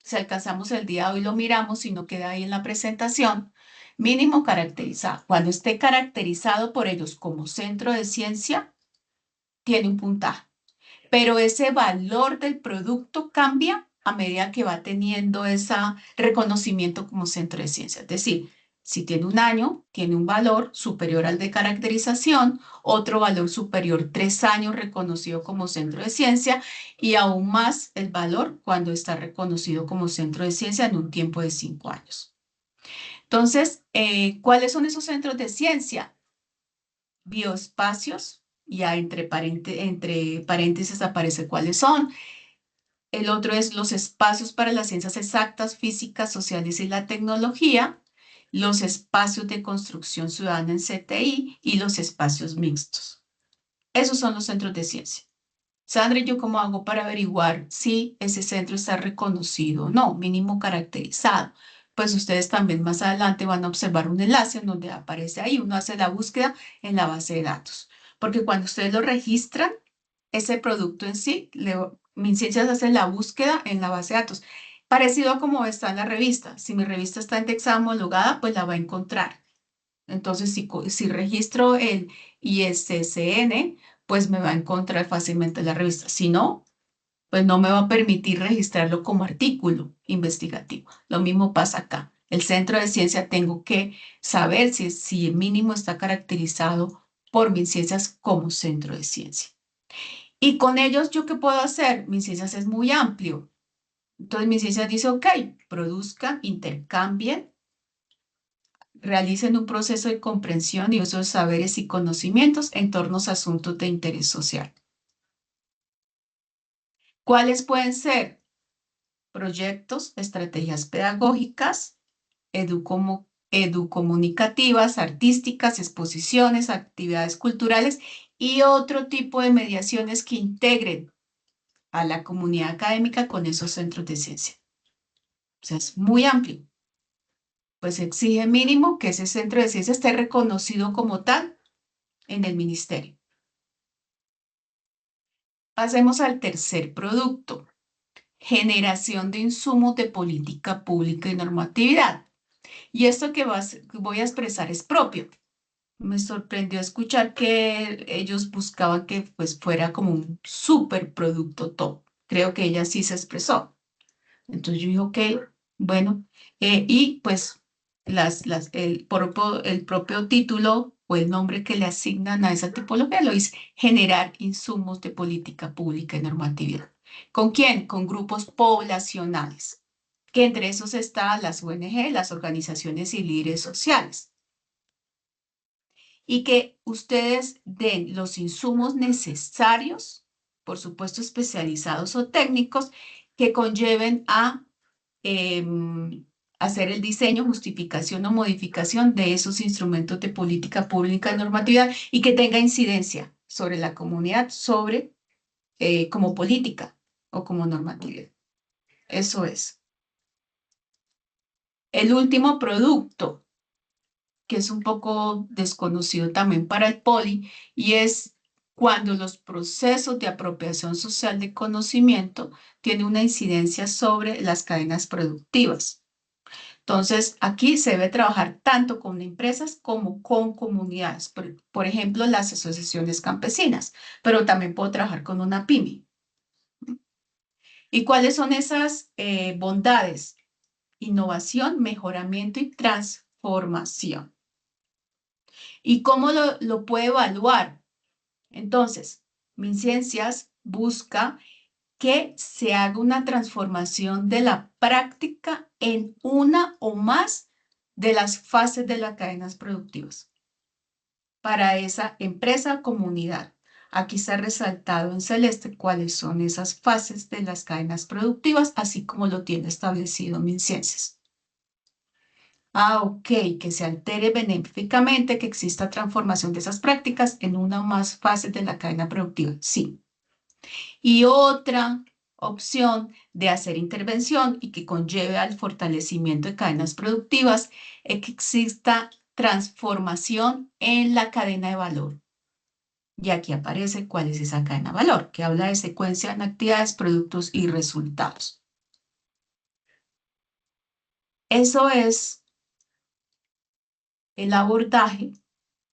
Speaker 1: Si alcanzamos el día de hoy, lo miramos y no queda ahí en la presentación, mínimo caracterizado. Cuando esté caracterizado por ellos como centro de ciencia, tiene un puntaje. Pero ese valor del producto cambia a medida que va teniendo ese reconocimiento como centro de ciencia. Es decir, si tiene 1 año, tiene un valor superior al de caracterización, otro valor superior 3 años reconocido como centro de ciencia y aún más el valor cuando está reconocido como centro de ciencia en un tiempo de 5 años. Entonces, ¿cuáles son esos centros de ciencia? Bioespacios, ya entre paréntesis aparece cuáles son. El otro es los espacios para las ciencias exactas, físicas, sociales y la tecnología, los espacios de construcción ciudadana en CTI y los espacios mixtos. Esos son los centros de ciencia. Sandra, ¿yo cómo hago para averiguar si ese centro está reconocido o no, mínimo caracterizado? Pues ustedes también más adelante van a observar un enlace en donde aparece ahí, uno hace la búsqueda en la base de datos. Porque cuando ustedes lo registran, ese producto en sí, MinCiencias hace la búsqueda en la base de datos. Parecido a como está en la revista. Si mi revista está indexada, homologada, pues la va a encontrar. Entonces, si registro el ISSN, pues me va a encontrar fácilmente la revista. Si no, pues no me va a permitir registrarlo como artículo investigativo. Lo mismo pasa acá. El centro de ciencia tengo que saber si el mínimo está caracterizado por MinCiencias como centro de ciencia. Y con ellos, ¿yo qué puedo hacer? MinCiencias es muy amplio. Entonces, MinCiencias dice, ok, produzcan, intercambien, realicen un proceso de comprensión y uso de saberes y conocimientos en torno a asuntos de interés social. ¿Cuáles pueden ser? Proyectos, estrategias pedagógicas, educomunicativas, artísticas, exposiciones, actividades culturales y otro tipo de mediaciones que integren a la comunidad académica con esos centros de ciencia. O sea, es muy amplio. Pues exige mínimo que ese centro de ciencia esté reconocido como tal en el ministerio. Pasemos al tercer producto. Generación de insumos de política pública y normatividad. Y esto que voy a expresar es propio. Me sorprendió escuchar que ellos buscaban que pues, fuera como un super producto top. Creo que ella sí se expresó. Entonces yo dije, ok, bueno, y pues el propio título o el nombre que le asignan a esa tipología lo dice, generar insumos de política pública y normatividad. ¿Con quién? Con grupos poblacionales, que entre esos están las ONG, las organizaciones y líderes sociales. Y que ustedes den los insumos necesarios, por supuesto especializados o técnicos, que conlleven a hacer el diseño, justificación o modificación de esos instrumentos de política pública y normatividad y que tenga incidencia sobre la comunidad, como política o como normatividad. Eso es. El último producto, que es un poco desconocido también para el poli, y es cuando los procesos de apropiación social de conocimiento tienen una incidencia sobre las cadenas productivas. Entonces, aquí se debe trabajar tanto con empresas como con comunidades. Por ejemplo, las asociaciones campesinas, pero también puedo trabajar con una pyme. ¿Y cuáles son esas bondades? Innovación, mejoramiento y transformación. ¿Y cómo lo puede evaluar? Entonces, MinCiencias busca que se haga una transformación de la práctica en una o más de las fases de las cadenas productivas para esa empresa o comunidad. Aquí está resaltado en celeste cuáles son esas fases de las cadenas productivas, así como lo tiene establecido MinCiencias. Ok, que se altere benéficamente, que exista transformación de esas prácticas en una o más fases de la cadena productiva. Sí. Y otra opción de hacer intervención y que conlleve al fortalecimiento de cadenas productivas es que exista transformación en la cadena de valor. Y aquí aparece cuál es esa cadena de valor, que habla de secuencia en actividades, productos y resultados. Eso es el abordaje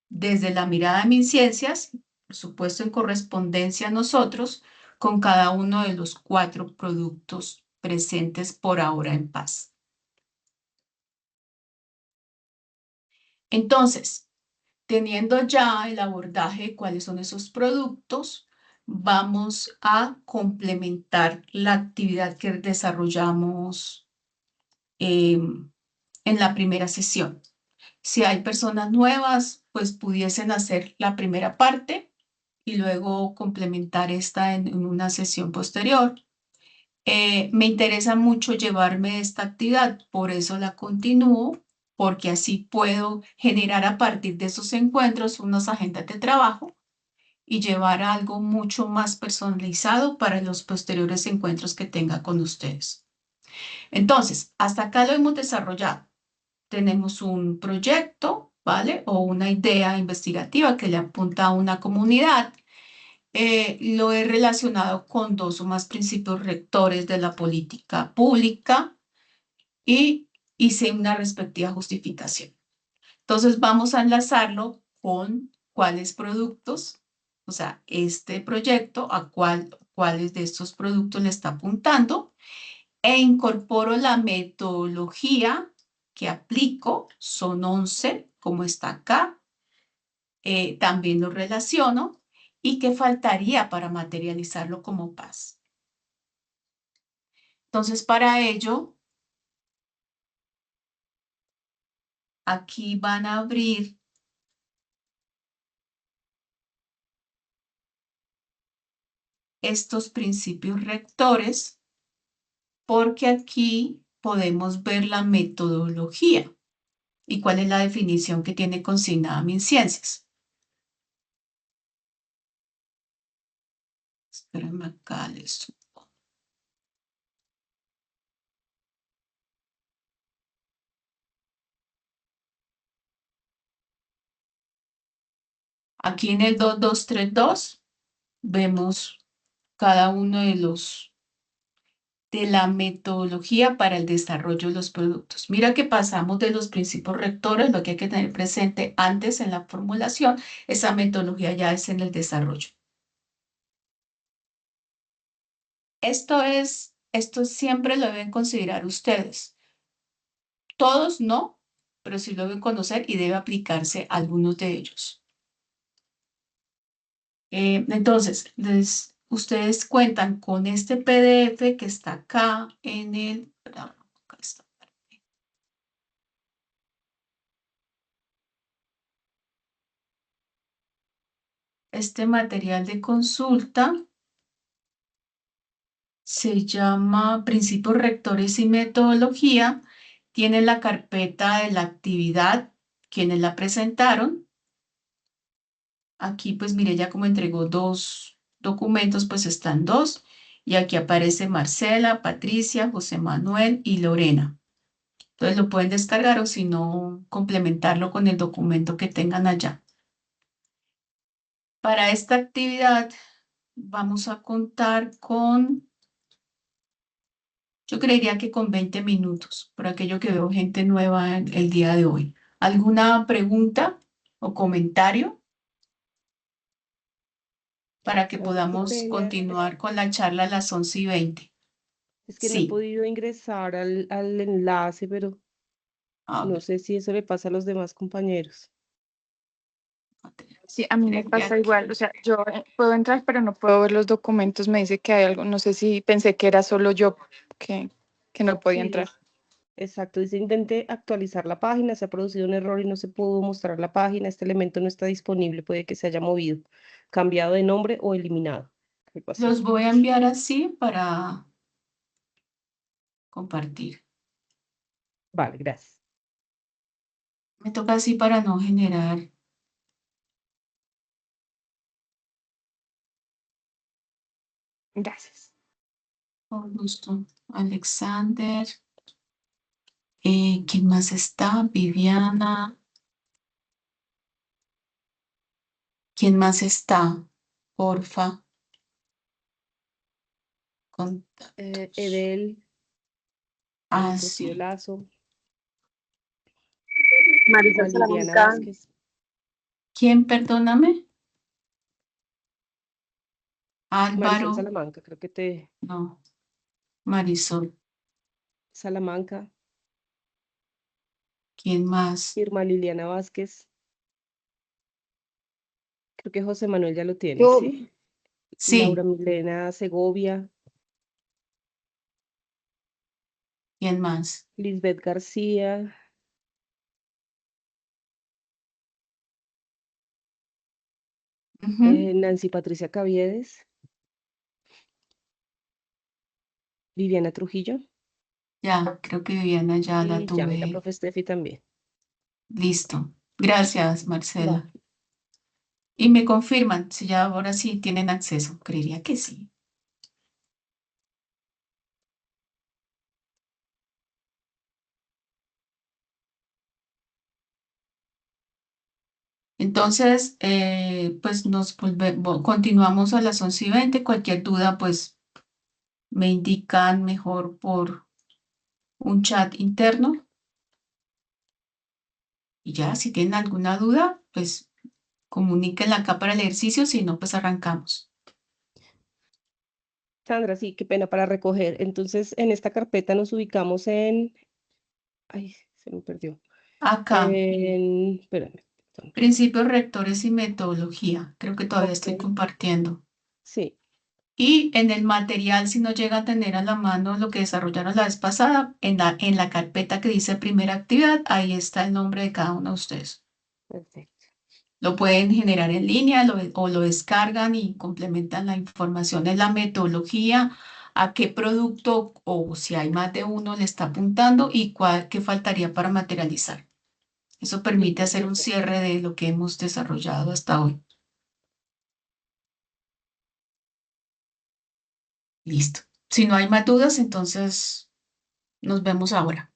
Speaker 1: desde la mirada de MinCiencias, por supuesto en correspondencia a nosotros, con cada uno de los 4 productos presentes por ahora en PAS. Entonces, teniendo ya el abordaje de cuáles son esos productos, vamos a complementar la actividad que desarrollamos en la primera sesión. Si hay personas nuevas, pues pudiesen hacer la primera parte y luego complementar esta en una sesión posterior. Me interesa mucho llevarme esta actividad, por eso la continúo, porque así puedo generar a partir de esos encuentros unas agendas de trabajo y llevar algo mucho más personalizado para los posteriores encuentros que tenga con ustedes. Entonces, hasta acá lo hemos desarrollado. Tenemos un proyecto, ¿vale? O una idea investigativa que le apunta a una comunidad. Lo he relacionado con 2 o más principios rectores de la política pública y hice una respectiva justificación. Entonces vamos a enlazarlo con cuáles productos, o sea, este proyecto a cuáles de estos productos le está apuntando e incorporo la metodología que aplico, son 11, como está acá, también lo relaciono. ¿Y qué faltaría para materializarlo como PAS? Entonces, para ello, aquí van a abrir estos principios rectores, porque aquí podemos ver la metodología y cuál es la definición que tiene consignada MinCiencias. Espérenme acá, les subo. Aquí en el 2232 vemos cada uno de la metodología para el desarrollo de los productos. Mira que pasamos de los principios rectores, lo que hay que tener presente antes en la formulación, esa metodología ya es en el desarrollo. Esto siempre lo deben considerar ustedes. Todos no, pero sí lo deben conocer y debe aplicarse a algunos de ellos. Entonces, ustedes cuentan con este PDF que está acá en el... Acá está. Este material de consulta se llama Principios Rectores y Metodología. Tiene la carpeta de la actividad, quienes la presentaron. Aquí, pues mire, ya como entregó 2 documentos, pues están 2. Y aquí aparece Marcela, Patricia, José Manuel y Lorena. Entonces lo pueden descargar o si no, complementarlo con el documento que tengan allá. Para esta actividad vamos a contar con, yo creería que con 20 minutos, por aquello que veo gente nueva el día de hoy. ¿Alguna pregunta o comentario? Para que podamos continuar con la charla a las 11:20.
Speaker 2: Es que no he
Speaker 1: Sí.
Speaker 2: podido ingresar al enlace, pero no sé si eso le pasa a los demás compañeros.
Speaker 8: Sí, a mí me pasa igual, o sea, yo puedo entrar, pero no puedo ver los documentos, me dice que hay algo, no sé si pensé que era solo yo que no podía
Speaker 2: Sí,
Speaker 8: entrar.
Speaker 2: exacto, dice intenté actualizar la página, se ha producido un error y no se pudo mostrar la página, este elemento no está disponible, puede que se haya movido, cambiado de nombre o eliminado. Algo así.
Speaker 1: Los voy a enviar así para compartir.
Speaker 2: Vale, gracias.
Speaker 1: Me toca así para no generar.
Speaker 8: Gracias.
Speaker 1: Augusto, Alexander. ¿Quién más está? Viviana. ¿Quién más está? Porfa.
Speaker 2: Edel, Rocío
Speaker 1: Sí.
Speaker 2: Lazo,
Speaker 4: Marisol
Speaker 2: Juan Liliana
Speaker 4: Salamanca,
Speaker 2: Vázquez,
Speaker 1: ¿Quién, perdóname?
Speaker 2: Marisol
Speaker 1: Álvaro.
Speaker 2: Salamanca, creo que te...
Speaker 1: No. Marisol.
Speaker 2: Salamanca,
Speaker 1: ¿Quién más?
Speaker 2: Irma Liliana Vázquez, creo que José Manuel ya lo tiene,
Speaker 4: yo,
Speaker 2: ¿sí?
Speaker 1: Sí.
Speaker 2: Laura Milena Segovia,
Speaker 1: ¿Quién más?
Speaker 2: Lisbeth García,
Speaker 1: Ujú.
Speaker 2: Nancy Patricia Caviedes, Viviana Trujillo
Speaker 1: Ya, creo que Viviana ya la
Speaker 2: y ya, y la
Speaker 1: tuve.
Speaker 2: profe Steffi también.
Speaker 1: Listo. Gracias,
Speaker 2: Va.
Speaker 1: Marcela. Y me confirman si ya ahora sí tienen acceso. Creería que sí. Entonces, pues continuamos a las 11:20. Cualquier duda, pues me indican mejor por un chat interno. Y ya, si tienen alguna duda, pues comuníquenla acá para el ejercicio. Si no, pues arrancamos.
Speaker 2: Sandra, sí, qué pena para recoger. Entonces, en esta carpeta nos ubicamos en... Ay, se me perdió.
Speaker 1: Acá,
Speaker 2: Espérame, perdón.
Speaker 1: principios rectores y metodología. Creo que todavía estoy
Speaker 2: Ok,
Speaker 1: compartiendo.
Speaker 2: sí,
Speaker 1: Y en el material, si no llega a tener a la mano lo que desarrollaron la vez pasada, en la carpeta que dice primera actividad, ahí está el nombre de cada uno de ustedes.
Speaker 2: perfecto.
Speaker 1: Lo pueden generar en línea o lo descargan y complementan la información en la metodología, a qué producto o si hay más de uno le está apuntando y qué faltaría para materializar. Eso permite
Speaker 2: Listo,
Speaker 1: hacer un
Speaker 2: perfecto.
Speaker 1: cierre de lo que hemos desarrollado hasta hoy. Listo. Si no hay más dudas, entonces nos vemos ahora.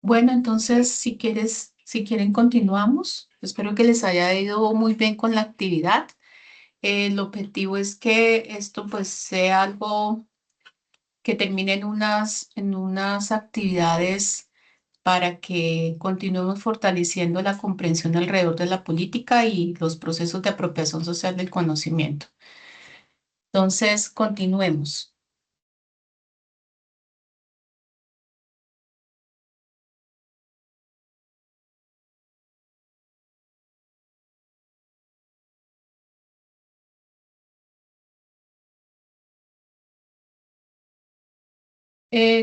Speaker 1: Bueno, entonces, si quieren, continuamos. Espero que les haya ido muy bien con la actividad. El objetivo es que esto pues sea algo que termine en unas actividades para que continuemos fortaleciendo la comprensión alrededor de la política y los procesos de apropiación social del conocimiento. Entonces, continuemos.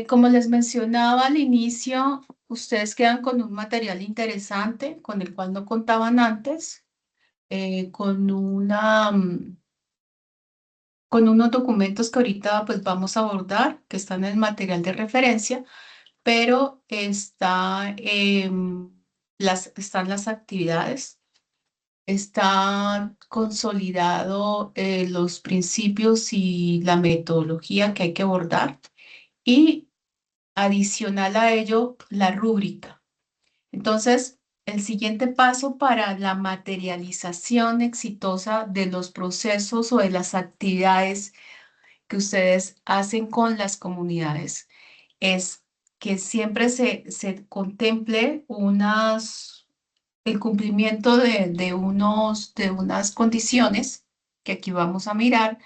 Speaker 1: Como les mencionaba al inicio, ustedes quedan con un material interesante con el cual no contaban antes, con unos documentos que ahorita pues vamos a abordar, que están en el material de referencia, pero están las actividades, está consolidado los principios y la metodología que hay que abordar y adicional a ello la rúbrica. Entonces, el siguiente paso para la materialización exitosa de los procesos o de las actividades que ustedes hacen con las comunidades es que siempre se contemple el cumplimiento de unas condiciones que aquí vamos a mirar,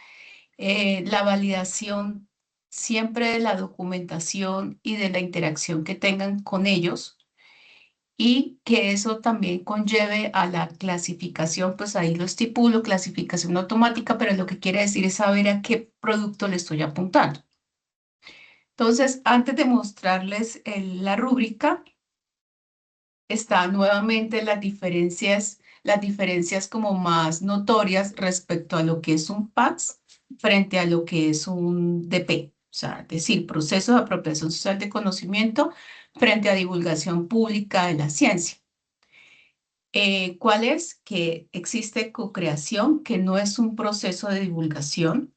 Speaker 1: la validación siempre de la documentación y de la interacción que tengan con ellos y que eso también conlleve a la clasificación, pues ahí lo estipulo, clasificación automática, pero lo que quiere decir es saber a qué producto le estoy apuntando. Entonces, antes de mostrarles la rúbrica, están nuevamente las diferencias como más notorias respecto a lo que es un PACS frente a lo que es un DP, o sea, es decir, proceso de apropiación social de conocimiento frente a divulgación pública de la ciencia. ¿Cuál es? Que existe co-creación, que no es un proceso de divulgación.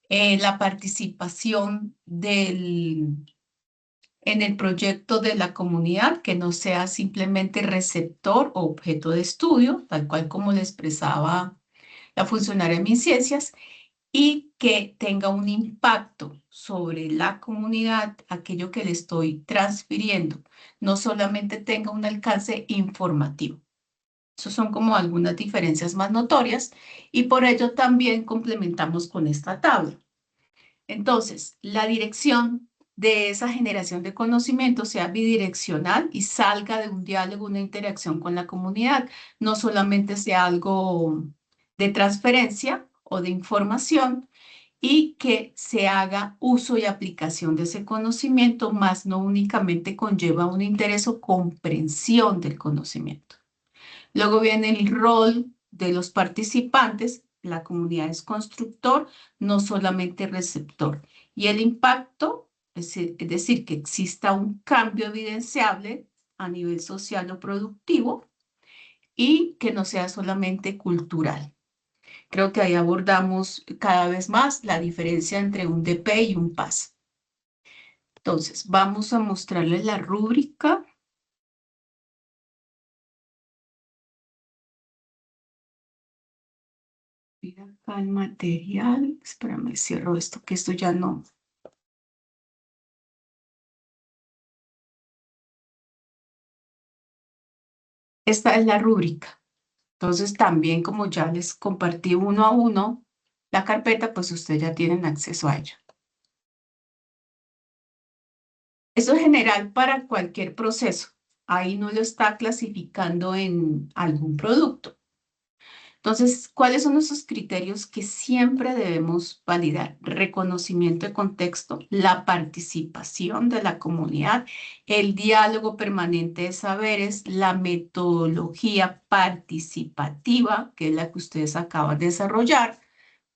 Speaker 1: La participación en el proyecto de la comunidad, que no sea simplemente receptor o objeto de estudio, tal cual como le expresaba la funcionaria de MinCiencias, y que tenga un impacto sobre la comunidad, aquello que le estoy transfiriendo, no solamente tenga un alcance informativo. Esas son como algunas diferencias más notorias y por ello también complementamos con esta tabla. Entonces, la dirección de esa generación de conocimiento sea bidireccional y salga de un diálogo, una interacción con la comunidad, no solamente sea algo de transferencia o de información y que se haga uso y aplicación de ese conocimiento, más no únicamente conlleva un interés o comprensión del conocimiento. Luego viene el rol de los participantes, la comunidad es constructor, no solamente receptor. Y el impacto, es decir, que exista un cambio evidenciable a nivel social o productivo y que no sea solamente cultural. Creo que ahí abordamos cada vez más la diferencia entre un DP y un PAS. Entonces, vamos a mostrarles la rúbrica. Acá el material, espérame, cierro esto, que esto ya no. Esta es la rúbrica. Entonces también como ya les compartí uno a uno la carpeta, pues ustedes ya tienen acceso a ella. Eso es general para cualquier proceso. Ahí no lo está clasificando en algún producto. Entonces, ¿cuáles son esos criterios que siempre debemos validar? Reconocimiento de contexto, la participación de la comunidad, el diálogo permanente de saberes, la metodología participativa, que es la que ustedes acaban de desarrollar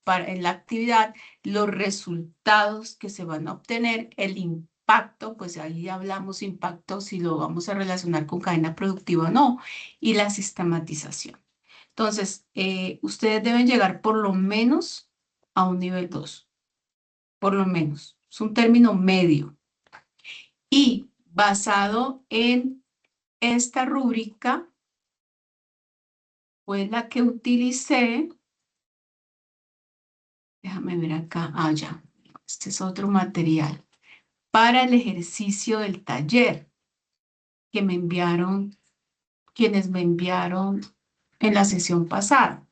Speaker 1: en la actividad, los resultados que se van a obtener, el impacto, pues ahí hablamos impacto si lo vamos a relacionar con cadena productiva o no, y la sistematización. Entonces, ustedes deben llegar por lo menos a un nivel 2, por lo menos. Es un término medio. Y basado en esta rúbrica, fue la que utilicé. Déjame ver acá. Ah, ya. Este es otro material para el ejercicio del taller que me enviaron, quienes me enviaron en la sesión pasada.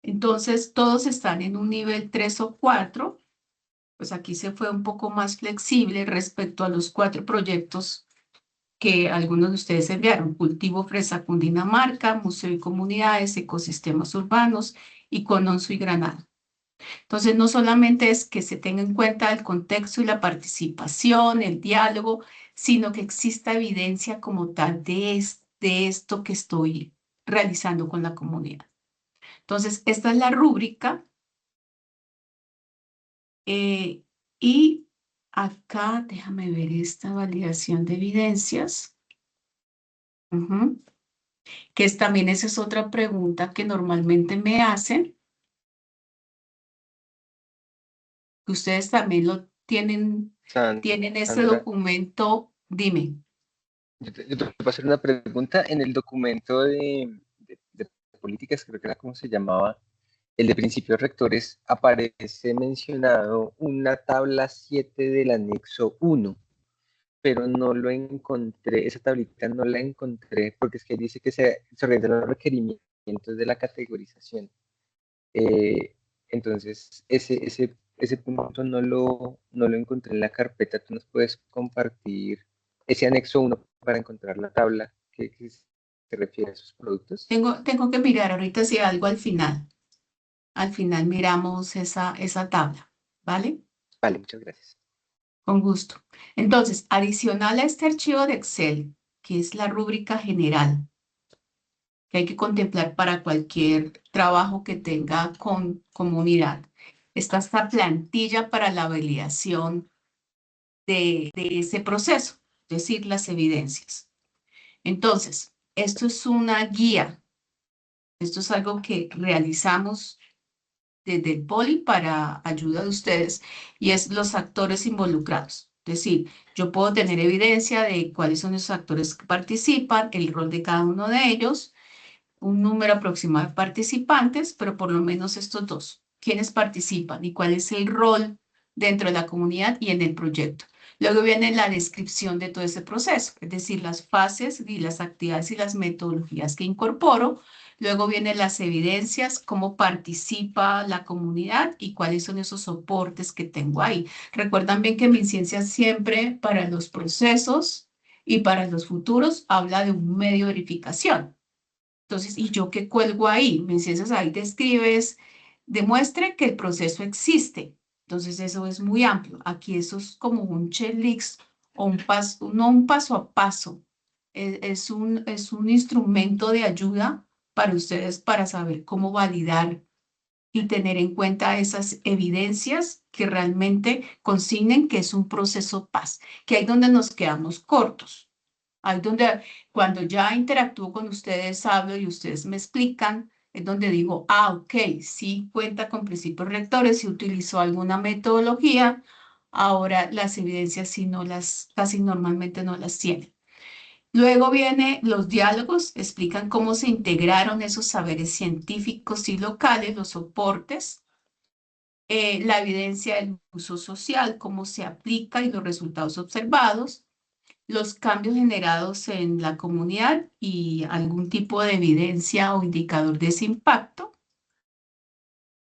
Speaker 1: Entonces, todos están en un nivel 3 o 4. Pues aquí se fue un poco más flexible respecto a los 4 proyectos que algunos de ustedes enviaron: Cultivo Fresa Cundinamarca, Museo y Comunidades, Ecosistemas Urbanos y Cononso y Granada. Entonces, no solamente es que se tenga en cuenta el contexto y la participación, el diálogo, sino que exista evidencia como tal de esto que estoy realizando con la comunidad. Entonces, esta es la rúbrica. Y acá, déjame ver esta validación de evidencias. Que también esa es otra pregunta que normalmente me hacen. Que ustedes también lo tienen este
Speaker 3: Sandra,
Speaker 1: documento. Dime.
Speaker 3: yo te puedo hacer una pregunta. En el documento de políticas, creo que era como se llamaba, el de principios rectores, aparece mencionado una tabla 7 del anexo 1, pero no lo encontré, esa tablita no la encontré, porque es que dice que se organizan los requerimientos de la categorización. Entonces, ese punto no lo encontré en la carpeta. ¿Tú nos puedes compartir ese anexo 1 para encontrar la tabla que se refiere a esos productos?
Speaker 1: Tengo que mirar ahorita si hay algo al final. Al final miramos esa tabla, ¿vale?
Speaker 3: Vale, muchas gracias.
Speaker 1: Con gusto. Entonces, adicional a este archivo de Excel, que es la rúbrica general, que hay que contemplar para cualquier trabajo que tenga con comunidad, está esta plantilla para la validación de ese proceso, es decir, las evidencias. Entonces, esto es una guía. Esto es algo que realizamos desde el Poli para ayuda de ustedes, y es los actores involucrados. Es decir, yo puedo tener evidencia de cuáles son esos actores que participan, el rol de cada uno de ellos, un número aproximado de participantes, pero por lo menos estos dos: quiénes participan y cuál es el rol dentro de la comunidad y en el proyecto. Luego viene la descripción de todo ese proceso, es decir, las fases y las actividades y las metodologías que incorporo. Luego vienen las evidencias, cómo participa la comunidad y cuáles son esos soportes que tengo ahí. Recuerdan bien que MinCiencia siempre, para los procesos y para los futuros, habla de un medio de verificación. Entonces, ¿y yo qué cuelgo ahí? MinCiencias ahí describes, demuestre que el proceso existe. Entonces, eso es muy amplio. Aquí eso es como un checklist o un paso, no un paso a paso. Es un instrumento de ayuda para ustedes para saber cómo validar y tener en cuenta esas evidencias que realmente consignen que es un proceso paz, que ahí donde nos quedamos cortos. Ahí donde cuando ya interactúo con ustedes, hablo y ustedes me explican, es donde digo, ok, sí cuenta con principios rectores, sí utilizó alguna metodología, ahora las evidencias sí casi normalmente no las tienen. Luego vienen los diálogos, explican cómo se integraron esos saberes científicos y locales, los soportes, la evidencia del uso social, cómo se aplica y los resultados observados, los cambios generados en la comunidad y algún tipo de evidencia o indicador de ese impacto.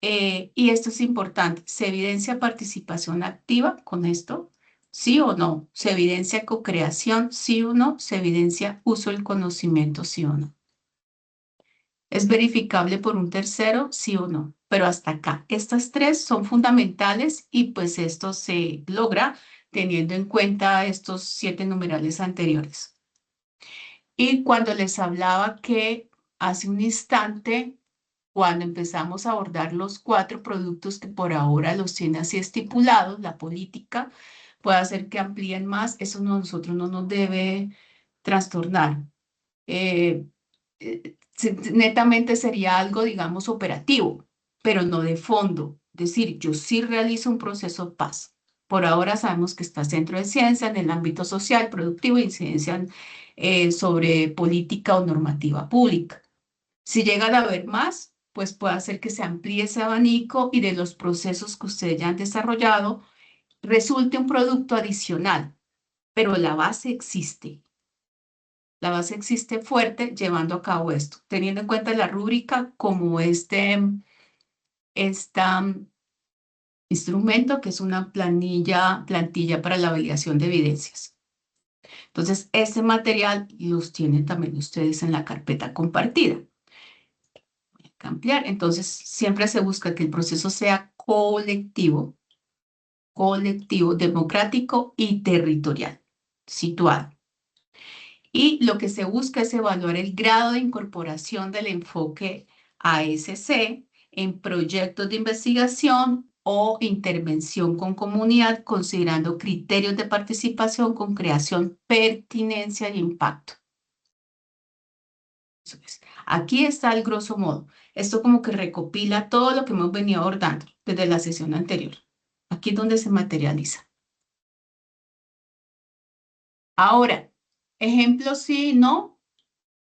Speaker 1: Y esto es importante: ¿se evidencia participación activa con esto? ¿Sí o no? ¿Se evidencia co-creación? ¿Sí o no? ¿Se evidencia uso del conocimiento? ¿Sí o no? ¿Es verificable por un tercero? ¿Sí o no? Pero hasta acá, estas tres son fundamentales, y pues esto se logra teniendo en cuenta estos 7 numerales anteriores. Y cuando les hablaba que hace un instante, cuando empezamos a abordar los 4 productos que por ahora los tiene así estipulados, la política puede hacer que amplíen más, eso nosotros no nos debe trastornar. Netamente sería algo, digamos, operativo, pero no de fondo. Es decir, yo sí realizo un proceso paz. Por ahora sabemos que está Centro de Ciencia en el ámbito social, productivo, e incidencia sobre política o normativa pública. Si llegan a haber más, pues puede hacer que se amplíe ese abanico y de los procesos que ustedes ya han desarrollado, resulte un producto adicional, pero la base existe. La base existe fuerte llevando a cabo esto, teniendo en cuenta la rúbrica como este instrumento que es una plantilla para la validación de evidencias. Entonces, este material los tienen también ustedes en la carpeta compartida. Voy a ampliar. Entonces, siempre se busca que el proceso sea colectivo, democrático y territorial, situado. Y lo que se busca es evaluar el grado de incorporación del enfoque ASC en proyectos de investigación o intervención con comunidad, considerando criterios de participación con creación, pertinencia y impacto. Eso es. Aquí está el grosso modo. Esto como que recopila todo lo que hemos venido abordando desde la sesión anterior. Aquí es donde se materializa. Ahora, ejemplo sí y no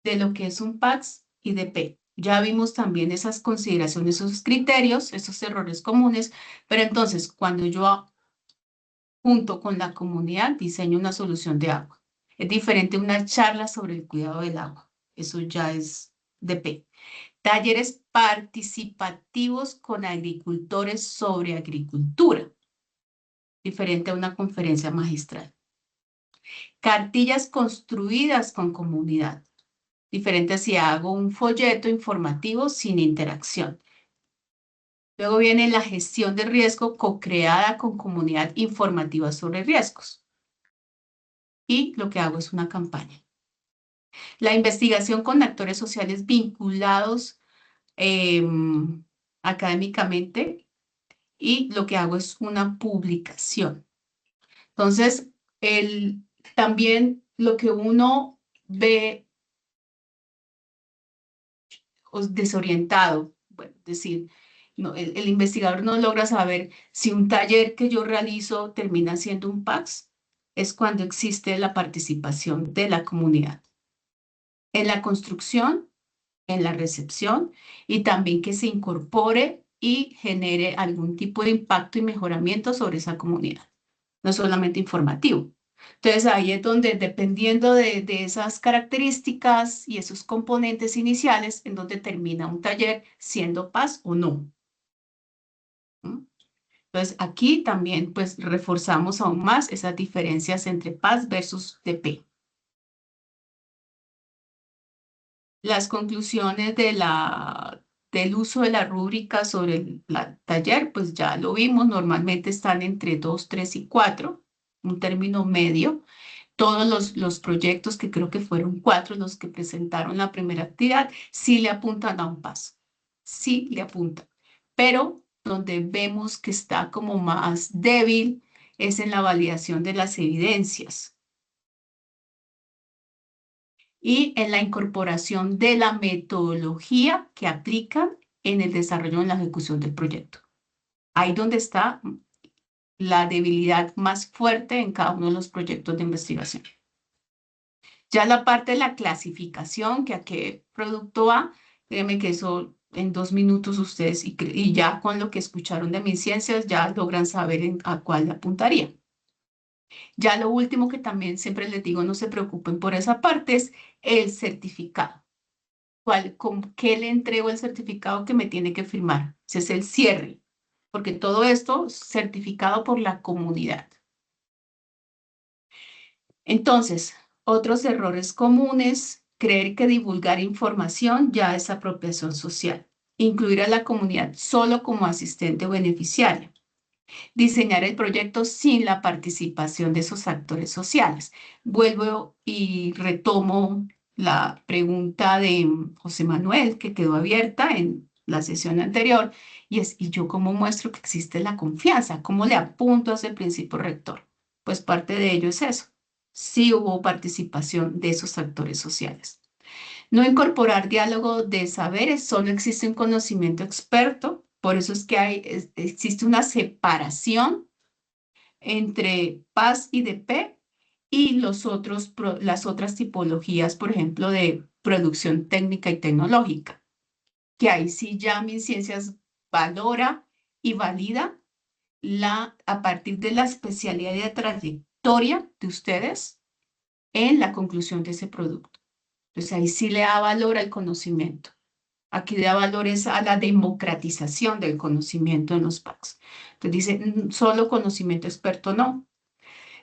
Speaker 1: de lo que es un PAX y DP. Ya vimos también esas consideraciones, esos criterios, esos errores comunes, pero entonces cuando yo junto con la comunidad diseño una solución de agua, es diferente a una charla sobre el cuidado del agua. Eso ya es DP. Talleres participativos con agricultores sobre agricultura, diferente a una conferencia magistral. Cartillas construidas con comunidad, diferente si hago un folleto informativo sin interacción. Luego viene la gestión de riesgo co-creada con comunidad informativa sobre riesgos. Y lo que hago es una campaña. La investigación con actores sociales vinculados académicamente y lo que hago es una publicación. Entonces, también lo que uno ve desorientado, bueno, es decir, no, el investigador no logra saber si un taller que yo realizo termina siendo un PAX, es cuando existe la participación de la comunidad en la construcción, en la recepción y también que se incorpore y genere algún tipo de impacto y mejoramiento sobre esa comunidad, no solamente informativo. Entonces ahí es donde, dependiendo de esas características y esos componentes iniciales, en donde termina un taller siendo PAS o no. Entonces aquí también pues reforzamos aún más esas diferencias entre PAS versus DP. Las conclusiones del uso de la rúbrica sobre el taller, pues ya lo vimos, normalmente están entre 2, 3 y 4, un término medio. Todos los proyectos, que creo que fueron 4 los que presentaron la primera actividad, sí le apuntan a un paso, sí le apuntan. Pero donde vemos que está como más débil es en la validación de las evidencias y en la incorporación de la metodología que aplican en el desarrollo y en la ejecución del proyecto. Ahí donde está la debilidad más fuerte en cada uno de los proyectos de investigación. Ya la parte de la clasificación, que a qué producto va, créeme que eso en 2 minutos ustedes, y ya con lo que escucharon de mis ciencias, ya logran saber a cuál le apuntaría. Ya lo último que también siempre les digo, no se preocupen por esa parte, es el certificado. ¿Con qué le entrego el certificado que me tiene que firmar? Ese es el cierre, porque todo esto certificado por la comunidad. Entonces, otros errores comunes, creer que divulgar información ya es apropiación social. Incluir a la comunidad solo como asistente o beneficiaria. Diseñar el proyecto sin la participación de esos actores sociales. Vuelvo y retomo la pregunta de José Manuel, que quedó abierta en la sesión anterior, y es, ¿y yo cómo muestro que existe la confianza? ¿Cómo le apunto a ese principio rector? Pues parte de ello es eso. Sí hubo participación de esos actores sociales. No incorporar diálogo de saberes, solo existe un conocimiento experto, por eso es que existe una separación entre PAS y DP y las otras tipologías, por ejemplo, de producción técnica y tecnológica, que ahí sí ya MinCiencias valora y valida a partir de la especialidad y de trayectoria de ustedes en la conclusión de ese producto. Entonces ahí sí le da valor al conocimiento. Aquí da valor a la democratización del conocimiento en los PACs. Entonces dice, solo conocimiento experto no.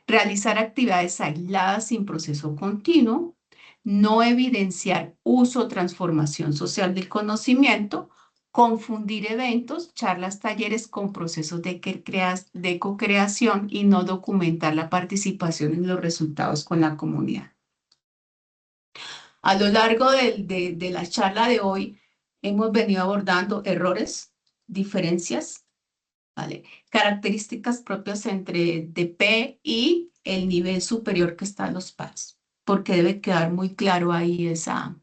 Speaker 1: Realizar actividades aisladas sin proceso continuo. No evidenciar uso o transformación social del conocimiento. Confundir eventos, charlas, talleres con procesos de co-creación y no documentar la participación en los resultados con la comunidad. A lo largo de la charla de hoy, hemos venido abordando errores, diferencias, ¿vale? Características propias entre DP y el nivel superior que están los PAS, porque debe quedar muy claro ahí esa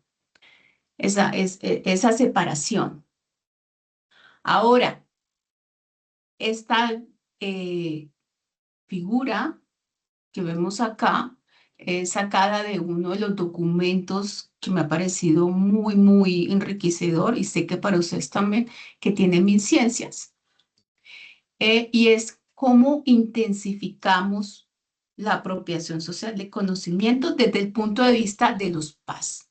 Speaker 1: separación. Ahora, esta figura que vemos acá es sacada de uno de los documentos que me ha parecido muy, muy enriquecedor y sé que para ustedes también, que tiene MinCiencias. Y es cómo intensificamos la apropiación social de conocimiento desde el punto de vista de los PAS.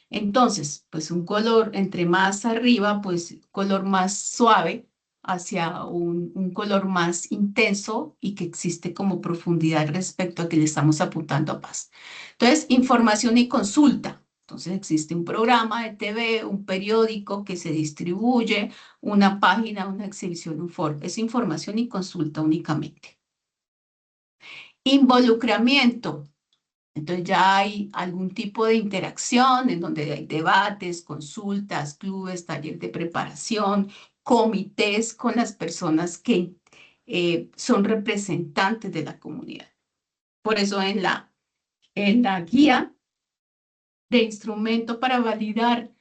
Speaker 1: Entonces, pues un color entre más arriba, pues color más suave, hacia un color más intenso y que existe como profundidad respecto a que le estamos apuntando a PAS. Entonces, información y consulta. Entonces, existe un programa de TV, un periódico que se distribuye, una página, una exhibición, un foro. Es información y consulta únicamente. Involucramiento. Entonces ya hay algún tipo de interacción en donde hay debates, consultas, clubes, talleres de preparación, comités con las personas que son representantes de la comunidad. Por eso en la guía de instrumento para validar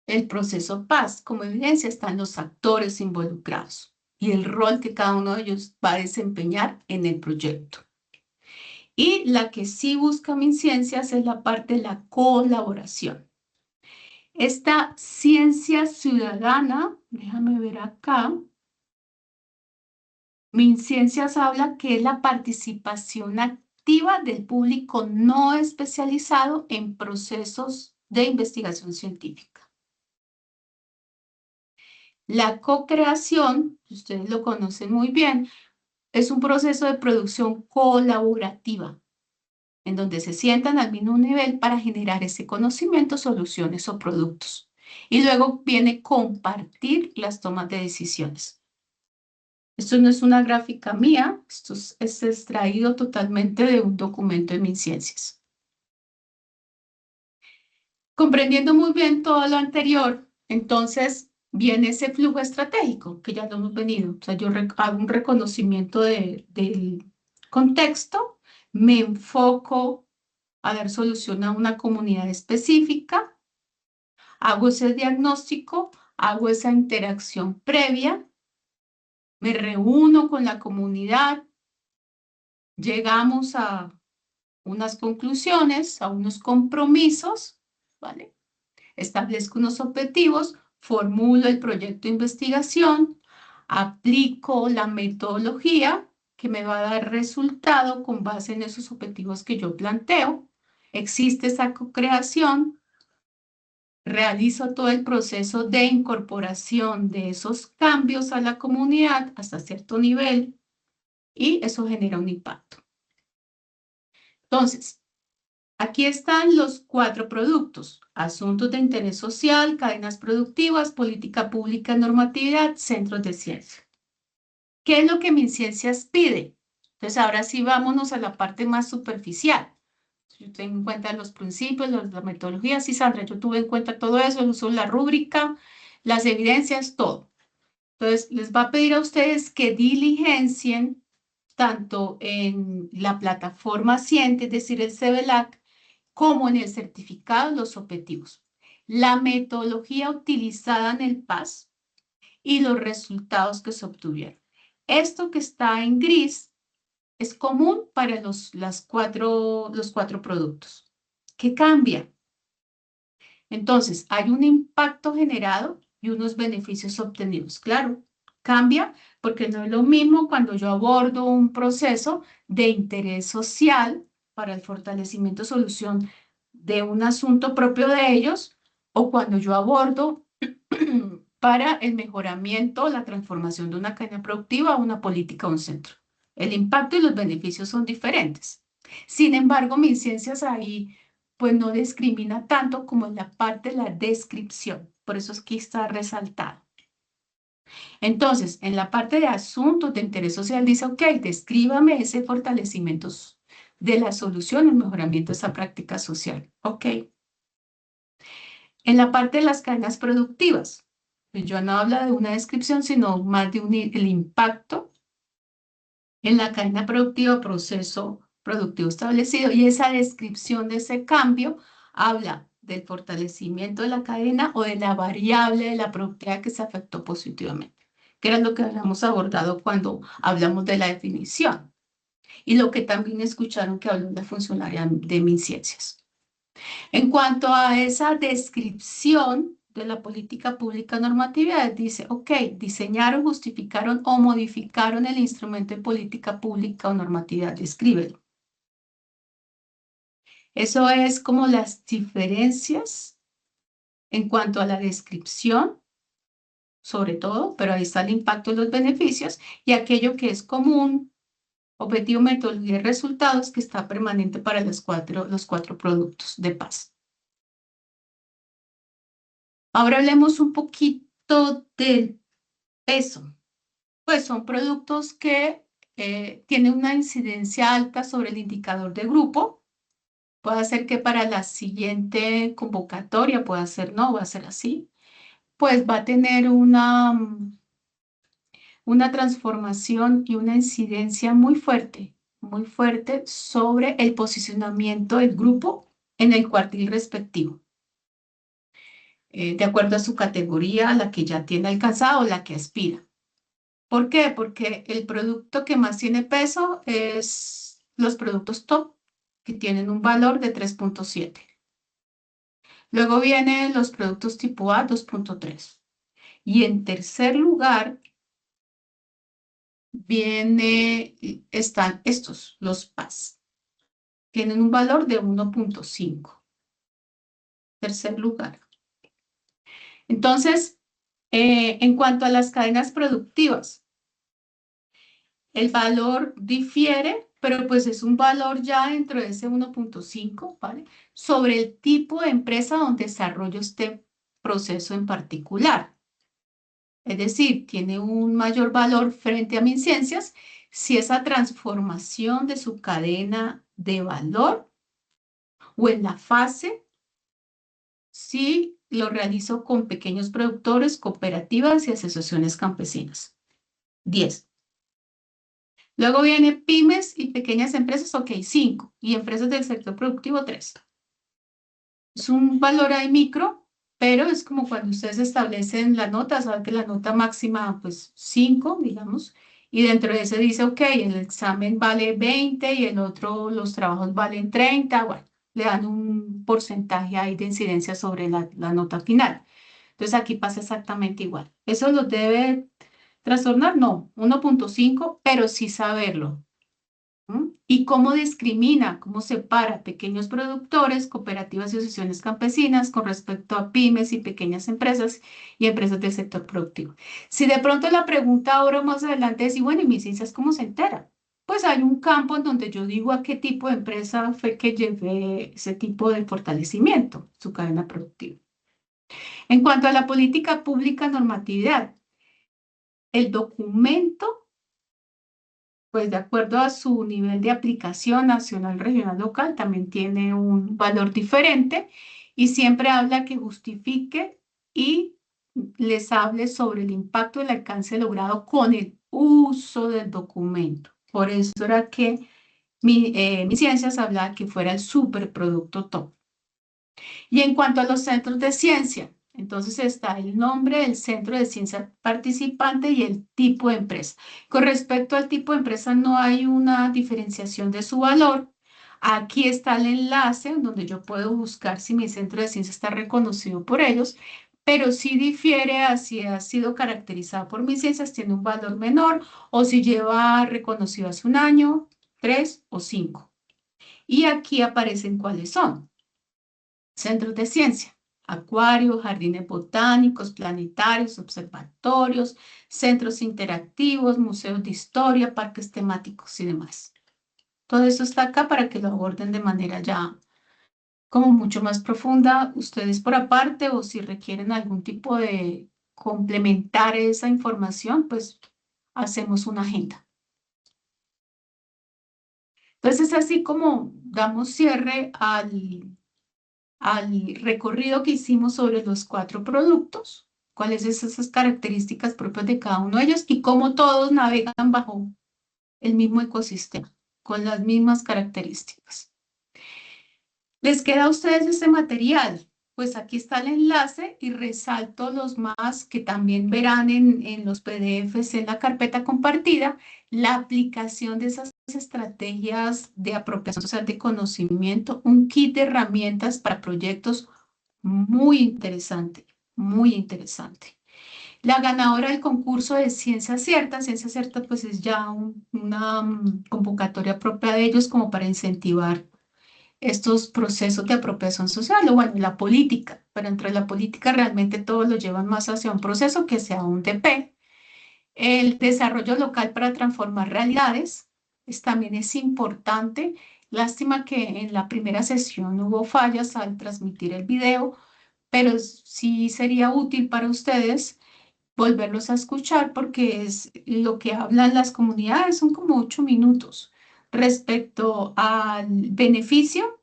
Speaker 1: el proceso PAS como evidencia están los actores involucrados y el rol que cada uno de ellos va a desempeñar en el proyecto. Y la que sí busca MinCiencias es la parte de la colaboración. Esta ciencia ciudadana, déjame ver acá, MinCiencias habla que es la participación activa del público no especializado en procesos de investigación científica. La co-creación, ustedes lo conocen muy bien, es un proceso de producción colaborativa, en donde se sientan al mismo nivel para generar ese conocimiento, soluciones o productos. Y luego viene compartir las tomas de decisiones. Esto no es una gráfica mía, esto es extraído totalmente de un documento de MinCiencias. Comprendiendo muy bien todo lo anterior, entonces viene ese flujo estratégico, que ya lo hemos venido. O sea, yo hago un reconocimiento del contexto, me enfoco a dar solución a una comunidad específica, hago ese diagnóstico, hago esa interacción previa, me reúno con la comunidad, llegamos a unas conclusiones, a unos compromisos, ¿vale? Establezco unos objetivos, formulo el proyecto de investigación, aplico la metodología que me va a dar resultado con base en esos objetivos que yo planteo. Existe esa co-creación, realizo todo el proceso de incorporación de esos cambios a la comunidad hasta cierto nivel y eso genera un impacto. Entonces, aquí están los 4 productos: asuntos de interés social, cadenas productivas, política pública, normatividad, centros de ciencia. ¿Qué es lo que MinCiencias pide? Entonces, ahora sí vámonos a la parte más superficial. Yo tengo en cuenta los principios, la metodología, sí, Sandra, yo tuve en cuenta todo eso, el uso de la rúbrica, las evidencias, todo. Entonces, les va a pedir a ustedes que diligencien tanto en la plataforma Ciente, es decir, el CBLAC, como en el certificado los objetivos, la metodología utilizada en el PAS y los resultados que se obtuvieron. Esto que está en gris es común para los cuatro productos. ¿Qué cambia? Entonces, hay un impacto generado y unos beneficios obtenidos. Claro, cambia porque no es lo mismo cuando yo abordo un proceso de interés social para el fortalecimiento, solución de un asunto propio de ellos, o cuando yo abordo para el mejoramiento, la transformación de una cadena productiva, una política o un centro. El impacto y los beneficios son diferentes. Sin embargo, MinCiencias ahí pues no discrimina tanto como en la parte de la descripción. Por eso es que está resaltado. Entonces, en la parte de asuntos de interés social dice, ok, descríbame ese fortalecimiento de la solución, el mejoramiento de esa práctica social. Ok. En la parte de las cadenas productivas, yo no hablo de una descripción, sino más de el impacto en la cadena productiva, proceso productivo establecido, y esa descripción de ese cambio habla del fortalecimiento de la cadena o de la variable de la productividad que se afectó positivamente, que era lo que habíamos abordado cuando hablamos de la definición, y lo que también escucharon que habló la funcionaria de MinCiencias. En cuanto a esa descripción de la política pública normatividad, dice, ok, diseñaron, justificaron o modificaron el instrumento de política pública o normatividad, descríbelo. Eso es como las diferencias en cuanto a la descripción, sobre todo, pero ahí está el impacto de los beneficios y aquello que es común, objetivo, metodología y resultados, que está permanente para los cuatro productos de paz. Ahora hablemos un poquito del peso. Pues son productos que tienen una incidencia alta sobre el indicador de grupo. Puede ser que para la siguiente convocatoria, puede ser no, va a ser así. Pues va a tener una transformación y una incidencia muy fuerte sobre el posicionamiento del grupo en el cuartil respectivo. De acuerdo a su categoría, la que ya tiene alcanzado o la que aspira. ¿Por qué? Porque el producto que más tiene peso es los productos top, que tienen un valor de 3.7. Luego vienen los productos tipo A, 2.3. Y en tercer lugar están estos, los PAS. Tienen un valor de 1.5. Tercer lugar. Entonces, en cuanto a las cadenas productivas, el valor difiere, pero pues es un valor ya dentro de ese 1.5, ¿vale? Sobre el tipo de empresa donde desarrollo este proceso en particular. Es decir, tiene un mayor valor frente a MinCiencias si esa transformación de su cadena de valor o en la fase, si lo realizo con pequeños productores, cooperativas y asociaciones campesinas. 10. Luego viene pymes y pequeñas empresas, ok, 5. Y empresas del sector productivo, 3. Es un valor ahí micro, pero es como cuando ustedes establecen la nota, saben que la nota máxima, pues 5, digamos, y dentro de ese dice, ok, el examen vale 20 y el otro, los trabajos valen 30, bueno, le dan un porcentaje ahí de incidencia sobre la nota final. Entonces aquí pasa exactamente igual. ¿Eso lo debe trastornar? No, 1.5, pero sí saberlo. ¿Y cómo discrimina, cómo separa pequeños productores, cooperativas y asociaciones campesinas con respecto a pymes y pequeñas empresas y empresas del sector productivo? Si de pronto la pregunta ahora más adelante es, y bueno, ¿y MinCiencias cómo se entera? Pues hay un campo en donde yo digo a qué tipo de empresa fue que llevé ese tipo de fortalecimiento, su cadena productiva. En cuanto a la política pública normatividad, el documento, pues de acuerdo a su nivel de aplicación nacional, regional, local, también tiene un valor diferente y siempre habla que justifique y les hable sobre el impacto del alcance logrado con el uso del documento. Por eso era que MinCiencias hablaba que fuera el superproducto top. Y en cuanto a los centros de ciencia, Entonces está el nombre del centro de ciencia participante y el tipo de empresa. Con respecto al tipo de empresa no hay una diferenciación de su valor. Aquí está el enlace donde yo puedo buscar si mi centro de ciencia está reconocido por ellos, pero sí difiere a si ha sido caracterizado por mis ciencias, tiene un valor menor o si lleva reconocido hace un año, 3 o 5. Y aquí aparecen cuáles son. Centros de ciencia, acuarios, jardines botánicos, planetarios, observatorios, centros interactivos, museos de historia, parques temáticos y demás. Todo eso está acá para que lo aborden de manera ya como mucho más profunda, ustedes por aparte, o si requieren algún tipo de complementar esa información, pues hacemos una agenda. Entonces, así como damos cierre al recorrido que hicimos sobre los 4 productos, cuáles son esas características propias de cada uno de ellos y cómo todos navegan bajo el mismo ecosistema, con las mismas características. ¿Les queda a ustedes este material? Pues aquí está el enlace y resalto los más que también verán en los PDFs en la carpeta compartida, la aplicación de esas estrategias de apropiación social de conocimiento, un kit de herramientas para proyectos muy interesante, muy interesante. La ganadora del concurso de Ciencia Cierta pues es ya una convocatoria propia de ellos como para incentivar estos procesos de apropiación social, o bueno, la política, pero entre la política realmente todos lo llevan más hacia un proceso que sea un DP. El desarrollo local para transformar realidades también es importante. Lástima que en la primera sesión hubo fallas al transmitir el video, pero sí sería útil para ustedes volverlos a escuchar porque es lo que hablan las comunidades, son como 8 minutos respecto al beneficio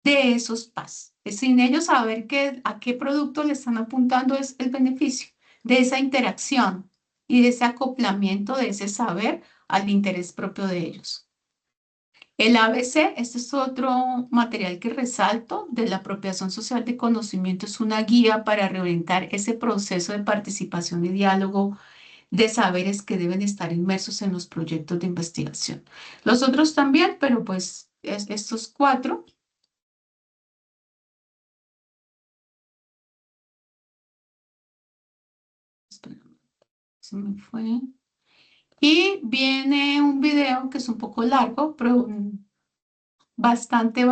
Speaker 1: de esos PAS. Sin ellos saber a qué producto le están apuntando es el beneficio de esa interacción y de ese acoplamiento de ese saber al interés propio de ellos. El ABC, este es otro material que resalto de la apropiación social de conocimiento, es una guía para reorientar ese proceso de participación y diálogo de saberes que deben estar inmersos en los proyectos de investigación. Los otros también, pero pues estos 4. Se me fue. Y viene un video que es un poco largo, pero bastante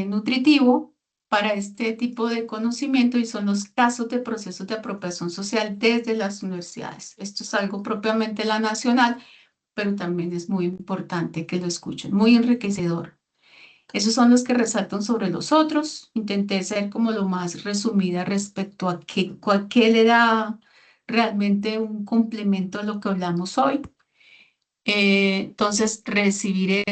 Speaker 1: nutritivo para este tipo de conocimiento y son los casos de procesos de apropiación social desde las universidades. Esto es algo propiamente la nacional, pero también es muy importante que lo escuchen, muy enriquecedor. Esos son los que resaltan sobre los otros. Intenté ser como lo más resumida respecto a qué le da realmente un complemento a lo que hablamos hoy. Entonces, recibiré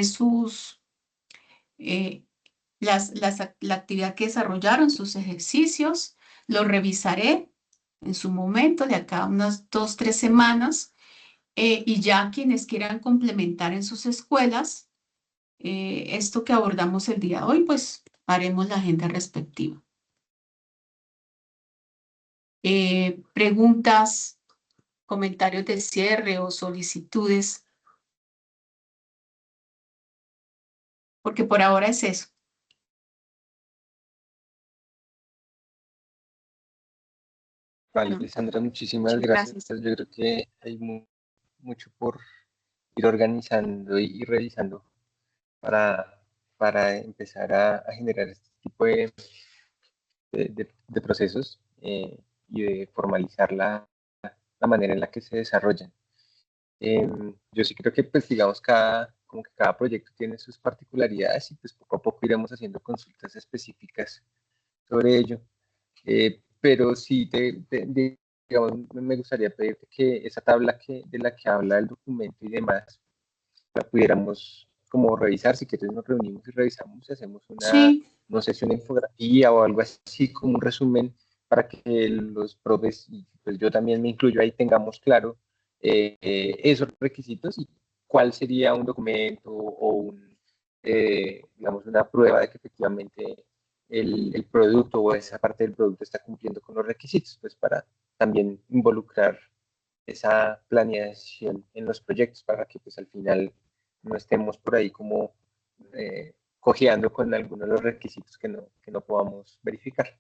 Speaker 1: la actividad que desarrollaron, sus ejercicios, los revisaré en su momento, de acá a unas 2, 3 semanas, y ya quienes quieran complementar en sus escuelas, esto que abordamos el día de hoy, pues haremos la agenda respectiva. Preguntas, comentarios de cierre o solicitudes, porque por ahora es eso.
Speaker 3: Vale,
Speaker 1: Bueno,
Speaker 3: Alessandra, muchísimas
Speaker 1: muchas
Speaker 3: gracias.
Speaker 1: gracias.
Speaker 3: Yo creo que hay mucho por ir organizando y revisando para empezar a generar este tipo de procesos y de formalizar la manera en la que se desarrollan. Yo sí creo que, pues, digamos, como que cada proyecto tiene sus particularidades y pues poco a poco iremos haciendo consultas específicas sobre ello. Pero sí, digamos, me gustaría pedirte que esa tabla de la que habla el documento y demás, la pudiéramos como revisar. Si quieres nos reunimos y revisamos y hacemos
Speaker 1: Sí,
Speaker 3: no sé si una infografía o algo así, como un resumen para que los profes, y pues yo también me incluyo ahí, tengamos claro esos requisitos y cuál sería un documento o digamos, una prueba de que efectivamente el producto o esa parte del producto está cumpliendo con los requisitos, pues para también involucrar esa planeación en los proyectos para que pues al final no estemos por ahí como cojeando con algunos de los requisitos que no podamos verificar.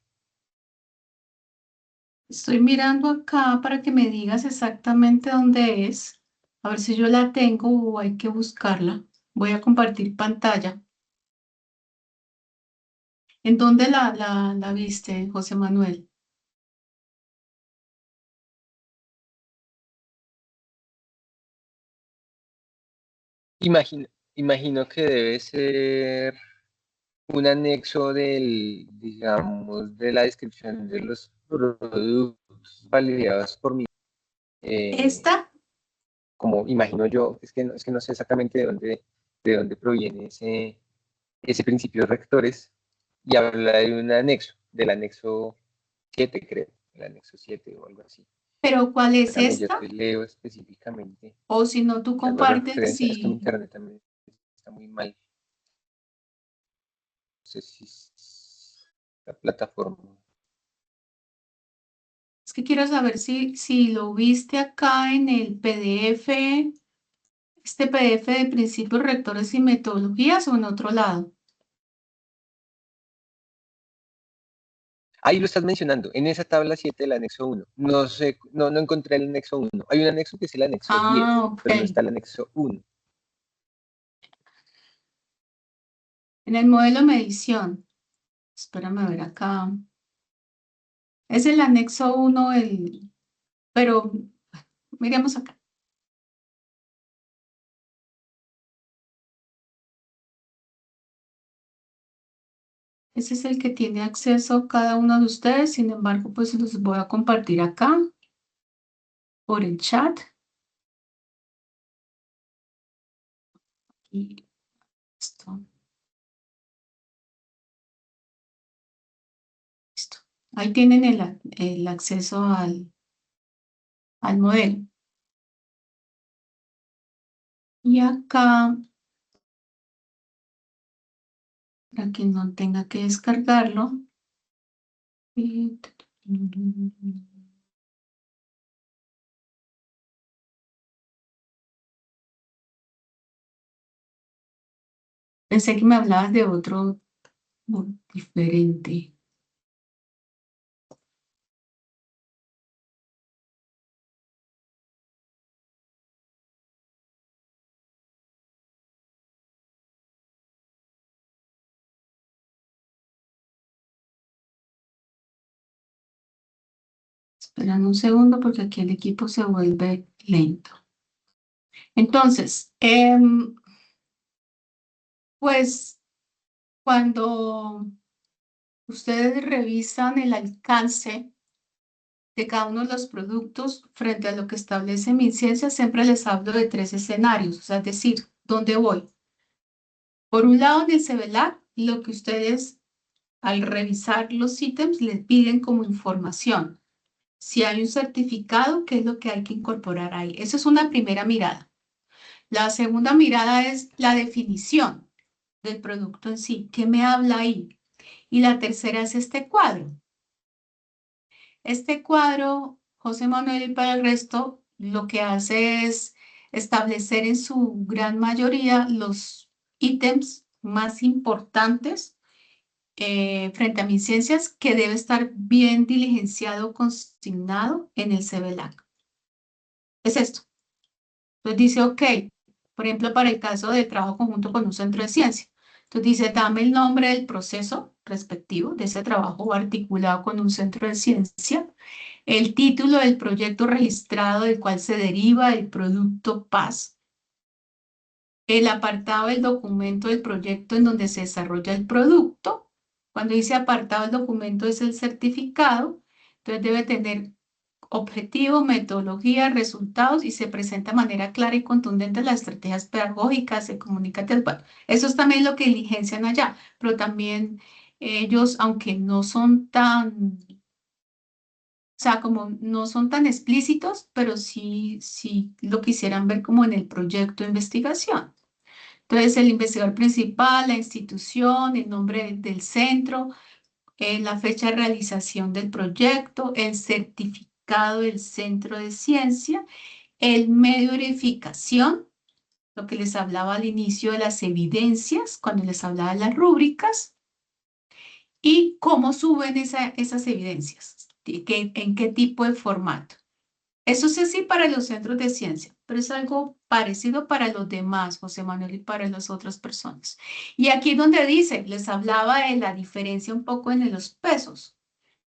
Speaker 1: Estoy mirando acá para que me digas exactamente dónde es. A ver si yo la tengo o hay que buscarla. Voy a compartir pantalla. ¿En dónde la viste, José Manuel?
Speaker 3: Imagino que debe ser un anexo digamos, de la descripción de los productos validados por mí.
Speaker 1: ¿Esta?
Speaker 3: Como imagino yo, es que no sé exactamente de dónde proviene ese principio de rectores, y habla de un anexo, del anexo 7, creo, el anexo 7 o algo así.
Speaker 1: ¿Pero cuál es
Speaker 3: También yo
Speaker 1: esta?
Speaker 3: te leo específicamente.
Speaker 1: O si no, tú
Speaker 3: Hago
Speaker 1: compartes
Speaker 3: referencia, es que mi
Speaker 1: y...
Speaker 3: internet también está muy mal. No sé si la plataforma.
Speaker 1: Es que quiero saber si lo viste acá en el PDF, este PDF de principios rectores y metodologías o en otro lado.
Speaker 3: Ahí lo estás mencionando, en esa tabla 7 del anexo 1. No sé, no encontré el anexo 1. Hay un anexo que es el anexo 10,
Speaker 1: Ok.
Speaker 3: pero no está el anexo 1.
Speaker 1: En el modelo de medición. Espérame a ver acá. Es el anexo 1, pero miremos acá. Ese es el que tiene acceso cada uno de ustedes. Sin embargo, pues los voy a compartir acá por el chat. Y esto. Listo. Ahí tienen el acceso al modelo. Y acá, para que no tenga que descargarlo. Pensé que me hablabas de otro diferente. Esperan un segundo porque aquí el equipo se vuelve lento. Entonces, pues cuando ustedes revisan el alcance de cada uno de los productos frente a lo que establece MinCiencia, siempre les hablo de 3 escenarios, o sea, es decir, ¿dónde voy? Por un lado, en el CEBELAC, lo que ustedes al revisar los ítems les piden como información. Si hay un certificado, ¿qué es lo que hay que incorporar ahí? Esa es una primera mirada. La segunda mirada es la definición del producto en sí. ¿Qué me habla ahí? Y la tercera es este cuadro. Este cuadro, José Manuel, y para el resto, lo que hace es establecer en su gran mayoría los ítems más importantes frente a mis ciencias que debe estar bien diligenciado, consignado en el CBLAC. Es esto. Entonces dice, ok, por ejemplo, para el caso de trabajo conjunto con un centro de ciencia. Entonces dice, dame el nombre del proceso respectivo de ese trabajo articulado con un centro de ciencia, el título del proyecto registrado del cual se deriva el producto PAS, el apartado del documento del proyecto en donde se desarrolla el producto. Cuando dice apartado del documento es el certificado, entonces debe tener objetivo, metodología, resultados y se presenta de manera clara y contundente las estrategias pedagógicas y comunicativas. Bueno, eso es también lo que diligencian allá, pero también ellos, aunque no son tan, o sea, como no son tan explícitos, pero sí lo quisieran ver como en el proyecto de investigación. Entonces, el investigador principal, la institución, el nombre del centro, la fecha de realización del proyecto, el certificado del centro de ciencia, el medio de verificación, lo que les hablaba al inicio de las evidencias, cuando les hablaba de las rúbricas, y cómo suben esas evidencias, en qué tipo de formato. Eso es así para los centros de ciencia, pero es algo parecido para los demás, José Manuel, y para las otras personas. Y aquí donde dice, les hablaba de la diferencia un poco en los pesos.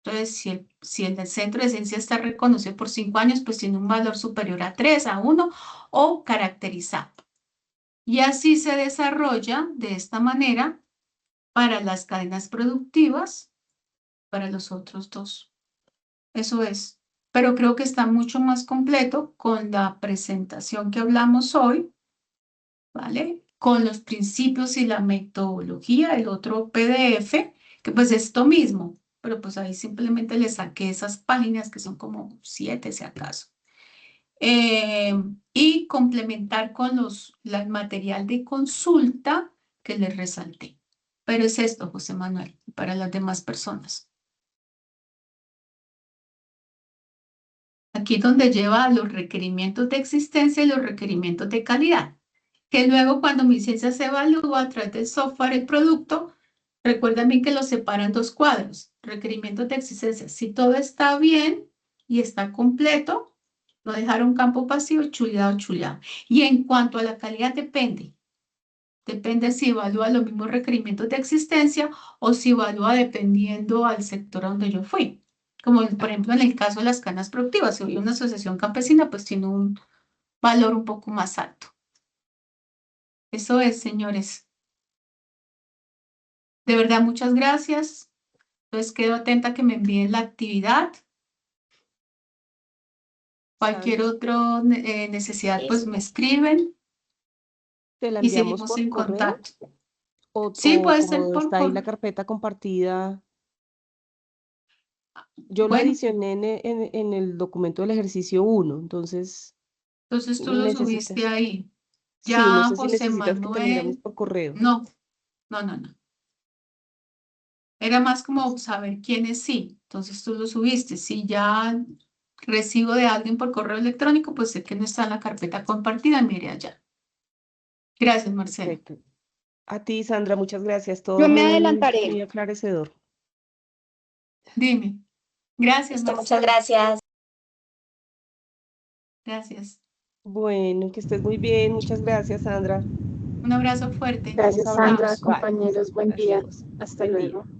Speaker 1: Entonces, si el centro de ciencia está reconocido por 5 años, pues tiene un valor superior a 3, a 1 o caracterizado. Y así se desarrolla de esta manera para las cadenas productivas, para los otros dos. Eso es. Pero creo que está mucho más completo con la presentación que hablamos hoy, ¿vale? Con los principios y la metodología, el otro PDF, que pues es esto mismo, pero pues ahí simplemente le saqué esas páginas que son como 7 si acaso. Y complementar con el material de consulta que les resalté. Pero es esto, José Manuel, para las demás personas. Aquí donde lleva los requerimientos de existencia y los requerimientos de calidad, que luego cuando mi ciencia se evalúa a través del software, el producto, recuerden bien que lo separan 2 cuadros, requerimientos de existencia. Si todo está bien y está completo, no dejar un campo pasivo, chuleado. Y en cuanto a la calidad, depende si evalúa los mismos requerimientos de existencia o si evalúa dependiendo al sector a donde yo fui. Como por ejemplo en el caso de las cadenas productivas, si voy a una asociación campesina, pues tiene un valor un poco más alto. Eso es, señores. De verdad, muchas gracias. Entonces quedo atenta a que me envíen la actividad. Cualquier otra necesidad, pues me escriben
Speaker 2: ¿Te la
Speaker 1: y
Speaker 2: enviamos
Speaker 1: seguimos
Speaker 2: por
Speaker 1: en
Speaker 2: correo?
Speaker 1: contacto.
Speaker 2: O
Speaker 1: Sí, puede ser
Speaker 2: como
Speaker 1: por
Speaker 2: está ahí la
Speaker 1: correo.
Speaker 2: carpeta compartida, yo la
Speaker 1: Bueno,
Speaker 2: adicioné en el documento del ejercicio 1, entonces
Speaker 1: entonces tú lo subiste
Speaker 2: necesitas,
Speaker 1: ahí.
Speaker 2: sí, no
Speaker 1: Ya,
Speaker 2: sé si
Speaker 1: José
Speaker 2: necesitas que te la enviamos
Speaker 1: Manuel,
Speaker 2: por correo.
Speaker 1: no. Era más como saber quiénes sí. Entonces tú lo subiste. Si ya recibo de alguien por correo electrónico, pues sé que no está en la carpeta compartida, mire allá. Gracias, Marcelo.
Speaker 2: Perfecto. A ti, Sandra, muchas gracias. Todo
Speaker 4: Yo me
Speaker 2: muy
Speaker 4: adelantaré.
Speaker 2: aclarecedor.
Speaker 1: Dime. Gracias,
Speaker 9: Listo, muchas
Speaker 1: Marcelo.
Speaker 9: gracias.
Speaker 1: Gracias.
Speaker 2: Bueno, que estés muy bien. Muchas gracias, Sandra.
Speaker 1: Un abrazo fuerte.
Speaker 4: Gracias,
Speaker 2: Un
Speaker 4: Sandra,
Speaker 2: abrazo.
Speaker 1: Chao.
Speaker 2: Bye.
Speaker 4: compañeros. Buen día.
Speaker 2: Adiós.
Speaker 4: Hasta
Speaker 2: Buen día.
Speaker 4: luego.